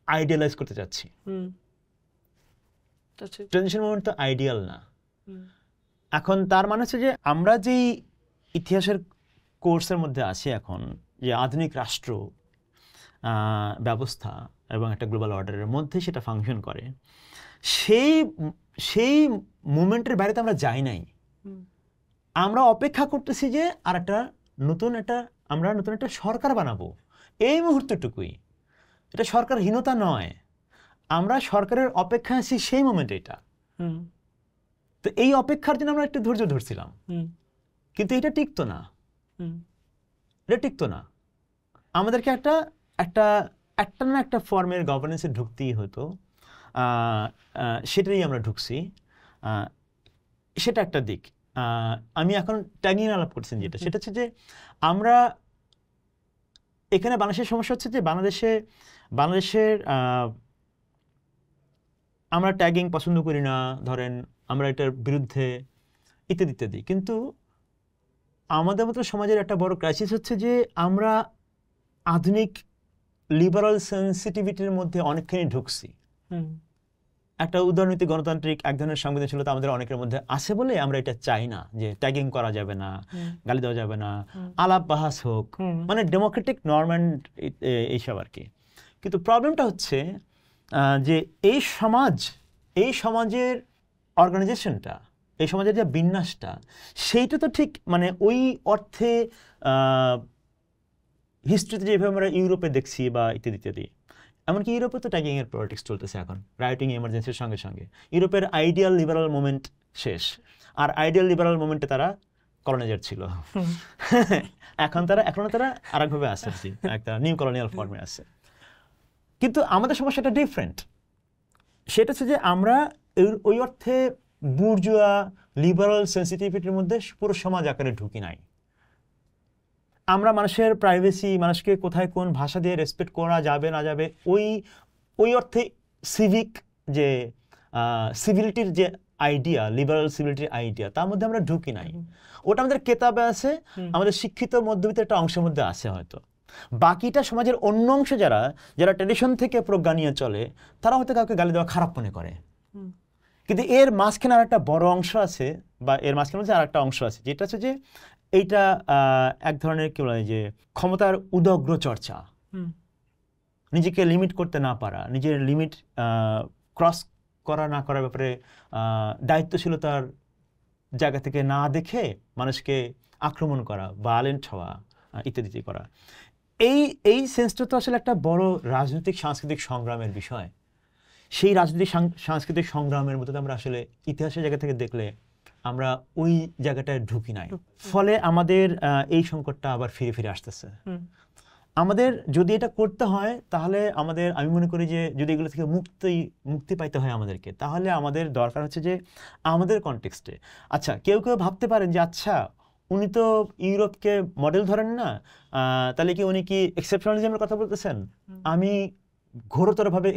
আইডিয়ালাইজ করতে চাচ্ছি। ট্রানজিশন মোমেন্ট তো আইডিয়াল না। এখন তার মানে হচ্ছে যে আমরা যেই ইতিহাসের কোর্সের মধ্যে আছি এখন, যে আধুনিক রাষ্ট্র ব্যবস্থা এবং একটা গ্লোবাল অর্ডারের মধ্যে সেটা ফাংশন করে, সেই মুভমেন্টের বাইরে তো আমরা যাই নাই। আমরা অপেক্ষা করতেছি যে আর আমরা নতুন একটা সরকার বানাবো, এই মুহূর্তটুকুই। এটা সরকারহীনতা নয়, আমরা সরকারের অপেক্ষা আছি সেই মোমেন্টে। এটা তো এই অপেক্ষার জন্য আমরা একটু ধৈর্য ধরছিলাম, কিন্তু এটা টিকতো না। আমাদেরকে একটা ফর্মের গভর্নেন্সে ঢুকতেই হতো, সেটাই আমরা ঢুকছি। সেটা একটা দিক। আমি এখন ট্যাগিং আলাপ করছি, সেটা হচ্ছে যে আমরা এখানে বাংলাদেশের সমস্যা হচ্ছে যে বাংলাদেশের আমরা ট্যাগিং পছন্দ করি না, ধরেন আমরা এটার বিরুদ্ধে ইত্যাদি। কিন্তু আমাদের মতো সমাজের একটা বড় ক্রাইসিস হচ্ছে যে আমরা আধুনিক লিবারাল সেন্সিটিভিটির মধ্যে অনেকখানি ঢুকছি। একটা উদারনীতি গণতান্ত্রিক এক ধরনের সংবেদনশীলতা আমাদের অনেকের মধ্যে আছে বলে আমরা এটা চাই না যে ট্যাগিং করা যাবে না, গালি দেওয়া যাবে না, আলাপ বাহাস হোক, মানে ডেমোক্রেটিক নর্ম অ্যান্ড এইসব আর কি। কিন্তু প্রবলেমটা হচ্ছে যে এই সমাজের অর্গানাইজেশনটা, এই সমাজের যে বিন্যাসটা, সেইটা তো ঠিক মানে ওই অর্থে হিস্ট্রিতে যেভাবে আমরা ইউরোপে দেখছি বা ইত্যাদি, এমনকি ইউরোপে তো ট্যাগিং এর পলিটিক্স চলতেছে এখন, রাইটিং এমার্জেন্সির সঙ্গে সঙ্গে। ইউরোপের আইডিয়াল লিবারাল মুভমেন্ট শেষ, আর আইডিয়াল লিবারাল মুভমেন্টে তারা কলোনাইজার ছিল। এখনো তারা আরেকভাবে আছে, একটা নিউ কলোনিয়াল ফর্মে আছে। কিন্তু আমাদের সমস্যাটা ডিফারেন্ট। সেটা হচ্ছে যে আমরা ওই অর্থে বুর্জুয়া লিবারাল সেন্সিটিভিটির মধ্যে পুরো সমাজ আকারে ঢুকি নাই। আমরা মানুষের প্রাইভেসি, মানুষকে কোথায় কোন ভাষা দিয়ে রেসপেক্ট করা যাবে না যাবে, ওই অর্থে যে সিভিলিটির যে আইডিয়া, লিবারাল সিভিলিটির আইডিয়া, তার মধ্যে আমরা ঢুকি নাই। ওটা আমাদের কেতাবে আছে, আমাদের শিক্ষিত মধ্যবিত্ত একটা অংশের মধ্যে আছে হয়তো। বাকিটা সমাজের অন্য অংশ যারা ট্র্যাডিশন থেকে প্রজ্ঞা নিয়ে চলে, তারা হয়তো কাউকে গালি দেওয়া খারাপ মনে করে। কিন্তু এর মাঝখানে আর একটা বড় অংশ আছে, বা এর মাঝখানে মধ্যে আর একটা অংশ আছে, যেটা হচ্ছে যে এইটা এক ধরনের কি বলে যে ক্ষমতার উদগ্র চর্চা, নিজেকে লিমিট করতে না পারা, নিজের লিমিট ক্রস করা না করার ব্যাপারে দায়িত্বশীলতার জায়গা থেকে না দেখে মানুষকে আক্রমণ করা, ভায়োলেন্ট হওয়া ইত্যাদি করা। এই সেন্সটা তো আসলে একটা বড় রাজনৈতিক সাংস্কৃতিক সংগ্রামের বিষয়। সেই রাজনৈতিক সাংস্কৃতিক সংগ্রামের মধ্যে আমরা আসলে ইতিহাসের জায়গা থেকে দেখলে আমরা ওই জায়গাটায় ঢুকি নাই, ফলে আমাদের এই সংকটটা আবার ফিরে ফিরে আসতেছে। আমাদের যদি এটা করতে হয় তাহলে আমাদের, আমি মনে করি যে যদি এগুলো থেকে মুক্তি পাইতে হয় আমাদেরকে, তাহলে আমাদের দরকার হচ্ছে যে আমাদের কনটেক্সটে, আচ্ছা কেউ কেউ ভাবতে পারেন যে আচ্ছা উনি তো ইউরোপকে মডেল ধরেন না, তাহলে কি উনি কি এক্সেপশনালিজমের কথা বলতেছেন? আমি ঘোরতরভাবে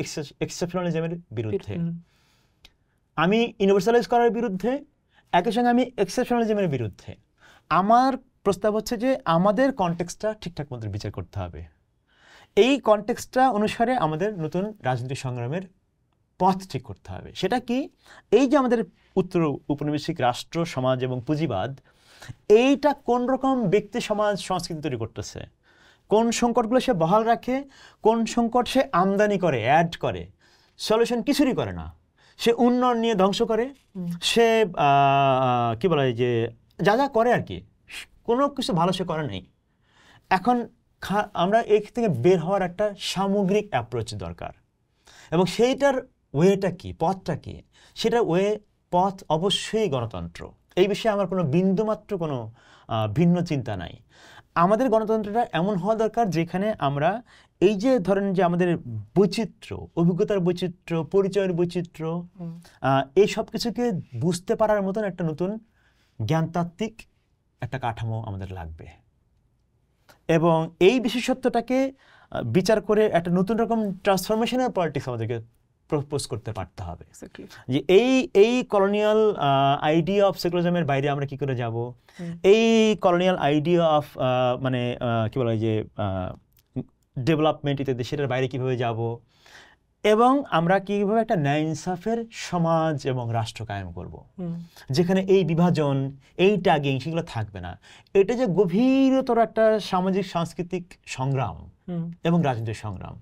এক্সেপশনালিজমের বিরুদ্ধে, আমি ইউনিভার্সালাইজ করার বিরুদ্ধে, একই সঙ্গে আমি এক্সেপশনালিজমের বিরুদ্ধে। আমার প্রস্তাব হচ্ছে যে আমাদের কনটেক্সটটা ঠিকঠাক মতো বিচার করতে হবে। এই কনটেক্সটটা অনুসারে আমাদের নতুন রাজনৈতিক সংগ্রামের পথ ঠিক করতে হবে। সেটা কি? এই যে আমাদের উত্তর উপনিবেশিক রাষ্ট্র সমাজ এবং পুঁজিবাদ, এইটা কোন রকম ব্যক্তি সমাজ সংস্কৃতি তৈরি করতেছে, কোন সংকটগুলো সে বহাল রাখে, কোন সংকট সে আমদানি করে, অ্যাড করে, সলিউশন কিছুরই করে না, সে উন্নয়ন নিয়ে ধ্বংস করে, সে কি বলা যায় যে যা যা করে আর কি, কোনো কিছু ভালো সে করে নাই। এখন আমরা এই থেকে বের হওয়ার একটা সামগ্রিক অ্যাপ্রোচ দরকার, এবং সেইটার ওয়েটা কি, পথটা কি? সেটার পথ অবশ্যই গণতন্ত্র। এই বিষয়ে আমার কোনো বিন্দুমাত্র কোনো ভিন্ন চিন্তা নাই। আমাদের গণতন্ত্রটা এমন হওয়া দরকার যেখানে আমরা এই যে ধরেন যে আমাদের বৈচিত্র্য, অভিজ্ঞতার বৈচিত্র্য, পরিচয়ের বৈচিত্র্য, এই সব কিছুকে বুঝতে পারার মতন একটা নতুন জ্ঞানতাত্ত্বিক একটা কাঠামো আমাদের লাগবে, এবং এই বিশেষত্বটাকে বিচার করে একটা নতুন রকম ট্রান্সফরমেশনাল পলিটিক্স আমাদেরকে প্রপোজ করতে পারতে হবে। যে এই কলোনিয়াল আইডিয়া অফ সেকুলারিজমের বাইরে আমরা কি করে যাব, এই কলোনিয়াল আইডিয়া অফ মানে কি বলা হয় যে ডেভেলপমেন্ট ইত্যাদি, সেটার বাইরে কিভাবে যাব, এবং আমরা কিভাবে একটা ন্যায় ইনসাফের সমাজ এবং রাষ্ট্র কায়েম করব, যেখানে এই বিভাজন, এই ট্যাগিং সেগুলো থাকবে না। এটা যে গভীরতর একটা সামাজিক সাংস্কৃতিক সংগ্রাম এবং রাজনৈতিক সংগ্রাম,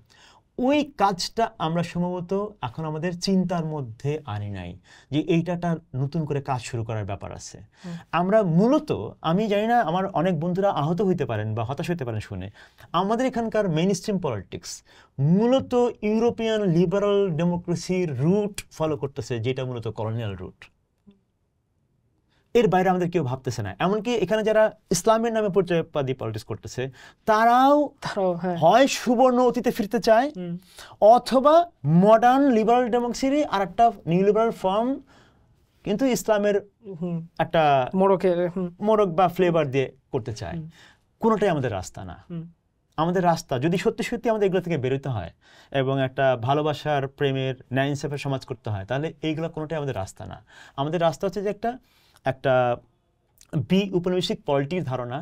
ওই কাজটা আমরা সম্ভবত এখন আমাদের চিন্তার মধ্যে আনি নাই যে এইটা একটা নতুন করে কাজ শুরু করার ব্যাপার আছে। আমরা মূলত, আমি জানি না, আমার অনেক বন্ধুরা আহত হইতে পারেন বা হতাশ হইতে পারেন শুনে, আমাদের এখানকার মেইন স্ট্রিম পলিটিক্স মূলত ইউরোপিয়ান লিবারাল ডেমোক্রেসির রুট ফলো করতেছে, যেটা মূলত কলোনিয়াল রুট। এর বাইরে আমাদের কেউ ভাবতেছে না। এমনকি এখানে যারা ইসলামের নামে পরিচয়বাদী পলিটিক্স করতেছে, তারাও হয় সুবর্ণ অতীতে ফিরতে চায়, অথবা মডার্ন লিবারাল ডেমোক্রেসি আর একটা নিউ লিবারাল ফর্ম কিন্তু ইসলামের একটা মোড়ক বা ফ্লেভার দিয়ে করতে চায়। কোনোটাই আমাদের রাস্তা না। আমাদের রাস্তা যদি সত্যি সত্যি আমাদের এগুলো থেকে বেরোতে হয় এবং একটা ভালোবাসার, প্রেমের, ন্যায় ইনসাফের সমাজ করতে হয়, তাহলে এইগুলো কোনোটাই আমাদের রাস্তা না। আমাদের রাস্তা হচ্ছে যে একটা উপনিবেশিক পলিটির ধারণা,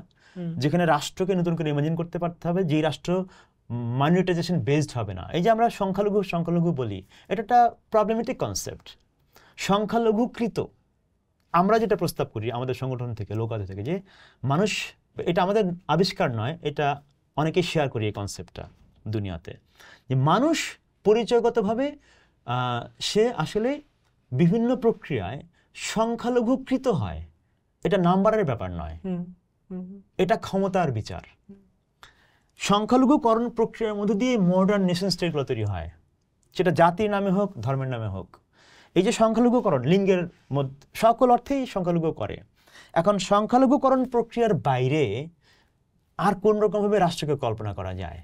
যেখানে রাষ্ট্রকে নতুন করে ইমাজিন করতে পারতে হবে, যে রাষ্ট্র মাইনরিটাইজেশন বেসড হবে না। এই যে আমরা সংখ্যালঘু বলি, এটা একটা প্রবলেমেটিক কনসেপ্ট। সংখ্যালঘুকৃত আমরা যেটা প্রস্তাব করি আমাদের সংগঠন থেকে, লোকালয় থেকে, যে মানুষ, এটা আমাদের আবিষ্কার নয়, এটা অনেকে শেয়ার করি এই কনসেপ্টটা দুনিয়াতে, যে মানুষ পরিচয়গতভাবে সে আসলে বিভিন্ন প্রক্রিয়ায় সংখ্যালঘুকৃত হয়। এটা নাম্বারের ব্যাপার নয়, এটা ক্ষমতার বিচার। সংখ্যালঘুকরণ প্রক্রিয়ার মধ্যে দিয়ে মডার্ন নেশন স্টেটগুলো তৈরি হয়, সেটা জাতির নামে হোক, ধর্মের নামে হোক। এই যে সংখ্যালঘুকরণ, লিঙ্গের মধ্যে সকল অর্থেই সংখ্যালঘু করে। এখন সংখ্যালঘুকরণ প্রক্রিয়ার বাইরে আর কোন রকমভাবে রাষ্ট্রকে কল্পনা করা যায়,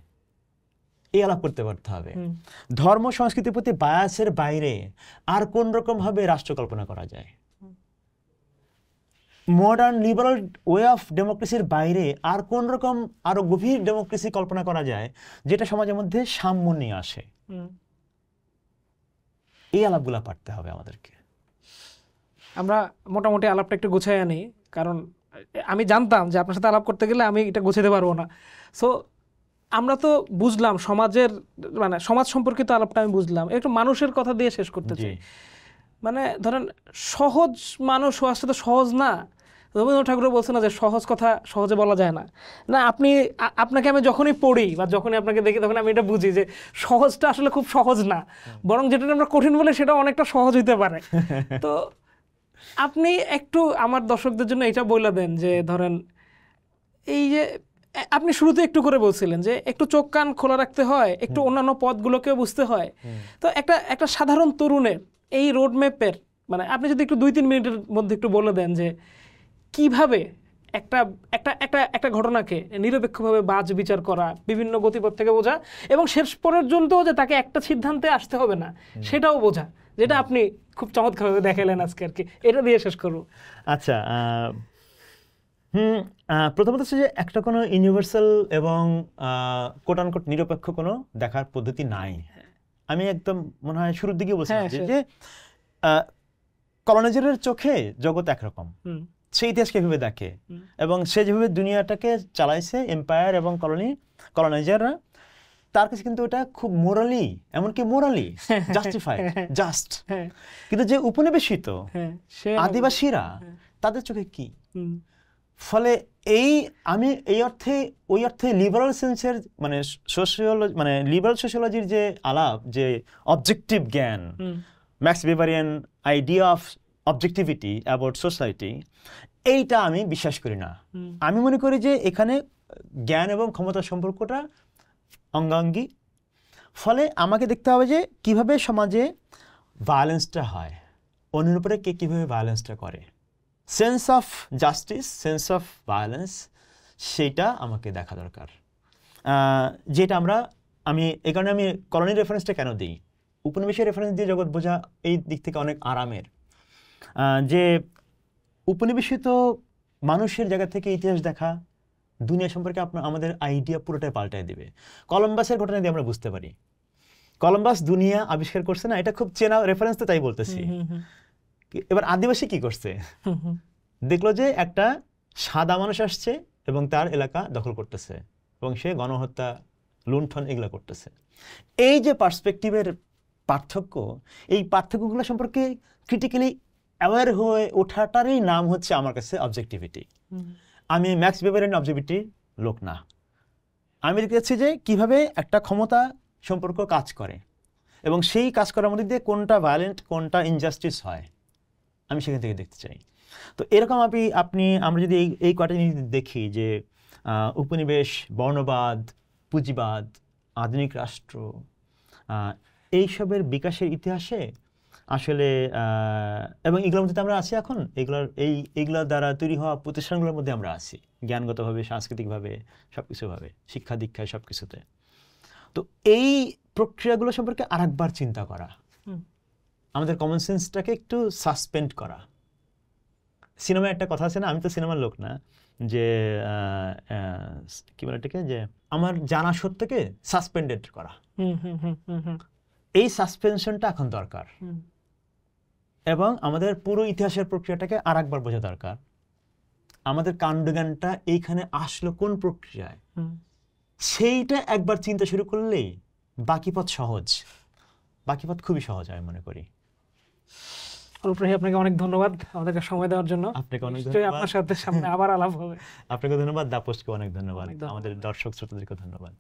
এই আলাপ করতে পারতে হবে। ধর্ম সংস্কৃতির প্রতি বায়াসের বাইরে আর কোন রকমভাবে রাষ্ট্র কল্পনা করা যায়, মডার্ন লিবারাল ওয়ে অফ ডেমোক্রেসির বাইরে আর কোন রকম আরো গভীর ডেমোক্রেসি কল্পনা করা যায়, যেটা সমাজের মধ্যে সাম্য নিয়ে আসে। এই আলাপগুলা পারতে হবে আমাদেরকে। আমরা মোটামুটি আলাপটা একটু গুছাই আনি, কারণ আমি জানতাম যে আপনার সাথে আলাপ করতে গেলে আমি এটা গুছাতে পারবো না। সো আমরা তো বুঝলাম সমাজের, মানে সমাজ সম্পর্কিত আলাপটা আমি বুঝলাম, একটু মানুষের কথা দিয়ে শেষ করতে চাই। মানে ধরেন সহজ মানুষ হওয়া তো সহজ না। রবীন্দ্রনাথ ঠাকুর বলছে না যে সহজ কথা সহজে বলা যায় না। না, আপনাকে আমি যখনই পড়ি বা যখনই আপনাকে দেখি, তখন আমি এটা বুঝি যে সহজটা আসলে খুব সহজ না, বরং যেটা আমরা কঠিন বলে সেটা অনেকটা সহজ হইতে পারে। তো আপনি একটু আমার দর্শকদের জন্য এটা বলে দেন যে ধরেন এই যে আপনি শুরুতে একটু করে বলছিলেন যে একটু চোখ কান খোলা রাখতে হয়, একটু অন্যান্য পথগুলোকেও বুঝতে হয়। তো একটা সাধারণ তরুণের এই রোডম্যাপের মানে আপনি যদি একটু 2-3 মিনিটের মধ্যে একটু বলে দেন যে কিভাবে একটা একটা একটা একটা ঘটনাকে নিরপেক্ষভাবে বাজ বিচার করা, বিভিন্ন গতিপথ থেকে বোঝা, এবং শেষ পর্যন্ত যে তাকে একটা সিদ্ধান্তে আসতে হবে না সেটাও বোঝা, যেটা আপনি খুব চমৎকারভাবে দেখালেন আজকে আর কি। এটা দিয়ে শেষ করব। আচ্ছা, প্রথমত হচ্ছে যে একটা কোনো ইউনিভার্সাল এবং কোট আনকোট নিরপেক্ষ কোনো দেখার পদ্ধতি নাই। আমি একদম মনে হয় শুরুর দিকে বলছিলাম যে কলোনাইজারের চোখে জগৎ একরকম, সে ইতিহাসকে এভাবে দেখে, এবং সে যেভাবে দুনিয়াটাকে চালাইছে এম্পায়ার এবং কলোনাইজাররা, তার কাছে কিন্তু ওটা খুব মোরালি, এমনকি মোরালি জাস্টিফাইড, জাস্ট। কিন্তু যে উপনিবেশিত আদিবাসীরা, তাদের চোখে কি? ফলে আমি ওই অর্থে লিবারাল সেন্সের মানে সোশিওলজি, মানে লিবারাল সোশিওলজির যে আলাপ, যে অবজেক্টিভ জ্ঞান, Max Weberian idea of objectivity about society, এইটা আমি বিশ্বাস করি না। আমি মনে করি যে এখানে জ্ঞান এবং ক্ষমতার সম্পর্কটা অঙ্গাঙ্গী। ফলে আমাকে দেখতে হবে যে কিভাবে সমাজে ভায়োলেন্সটা হয়, অন্যের উপরে কে কীভাবে ভায়োলেন্সটা করে, sense of justice, sense of violence, সেইটা আমাকে দেখা দরকার। যেটা আমি এই কারণে আমি কলোনি রেফারেন্সটা কেন দিই, উপনিবেশের রেফারেন্স দিয়ে জগৎ বোঝা এই দিক থেকে অনেক আরামের। যে উপনিবেশিত মানুষের জায়গা থেকে ইতিহাস দেখা দুনিয়া সম্পর্কে আমাদের আইডিয়া পুরোটাই পাল্টায় দেবে। কলম্বাসের ঘটনা দিয়ে আমরা বুঝতে পারি, কলম্বাস দুনিয়া আবিষ্কার করছে না, এটা খুব চেনা রেফারেন্স, তো তাই বলতেছি। এবার আদিবাসী কি করছে, দেখলো যে একটা সাদা মানুষ আসছে এবং তার এলাকা দখল করতেছে, এবং সে গণহত্যা, লুণ্ঠন এগুলো করতেছে। এই যে পার্সপেক্টিভের পার্থক্য, এই পার্থক্যগুলো সম্পর্কে ক্রিটিক্যালি অ্যাওয়্যার হয়ে ওঠাটারই নাম হচ্ছে আমার কাছে অবজেক্টিভিটি। আমি ম্যাক্স ওয়েবারিয়ান অবজেক্টিভিটির লোক না। আমি দেখতে চাচ্ছি যে কীভাবে একটা ক্ষমতা সম্পর্ক কাজ করে, এবং সেই কাজ করার মধ্যে দিয়ে কোনটা ভায়োলেন্ট, কোনটা ইনজাস্টিস হয়, আমি সেখান থেকে দেখতে চাই। তো এরকম আমরা যদি এই কয়টা জিনিস দেখি, যে উপনিবেশ, বর্ণবাদ, পুঁজিবাদ, আধুনিক রাষ্ট্র, এইসবের বিকাশের ইতিহাসে আসলে, এবং এগুলোর মধ্যে আমরা আছি এখন, এইগুলোর দ্বারা তৈরি হওয়া প্রতিষ্ঠানগুলোর মধ্যে আমরা আছি, জ্ঞানগতভাবে, সাংস্কৃতিকভাবে, সব কিছুভাবে, শিক্ষা দীক্ষায়, সব কিছুতে। তো এই প্রক্রিয়াগুলো সম্পর্কে আরেকবার চিন্তা করা, আমাদের কমন সেন্সটাকে একটু সাসপেন্ড করা। সিনেমায় একটা কথা আছে না, আমি তো সিনেমার লোক না, যে কি বলে এটাকে, যে আমার জানা সত্যকে সাসপেন্ডেড করা। এই সাসপেনশনটা এখন দরকার, এবং আমাদের পুরো ইতিহাসের প্রক্রিয়াটাকে আরেকবার বোঝা দরকার। আমাদের কাণ্ডজ্ঞানটা এইখানে আসলো কোন প্রক্রিয়ায়, সেইটা একবার চিন্তা শুরু করলেই বাকি পথ সহজ, বাকি পথ খুবই সহজ আমি মনে করি। অনুপ রাহি, আপনাকে অনেক ধন্যবাদ আমাদেরকে সময় দেওয়ার জন্য। আপনাকে অনেক ধন্যবাদ। আপনার সাথে সামনে আবার আলাপ হবে। আপনাকে ধন্যবাদ, দাপোসকে অনেক ধন্যবাদ, আমাদের দর্শক শ্রোতাদেরকে ধন্যবাদ।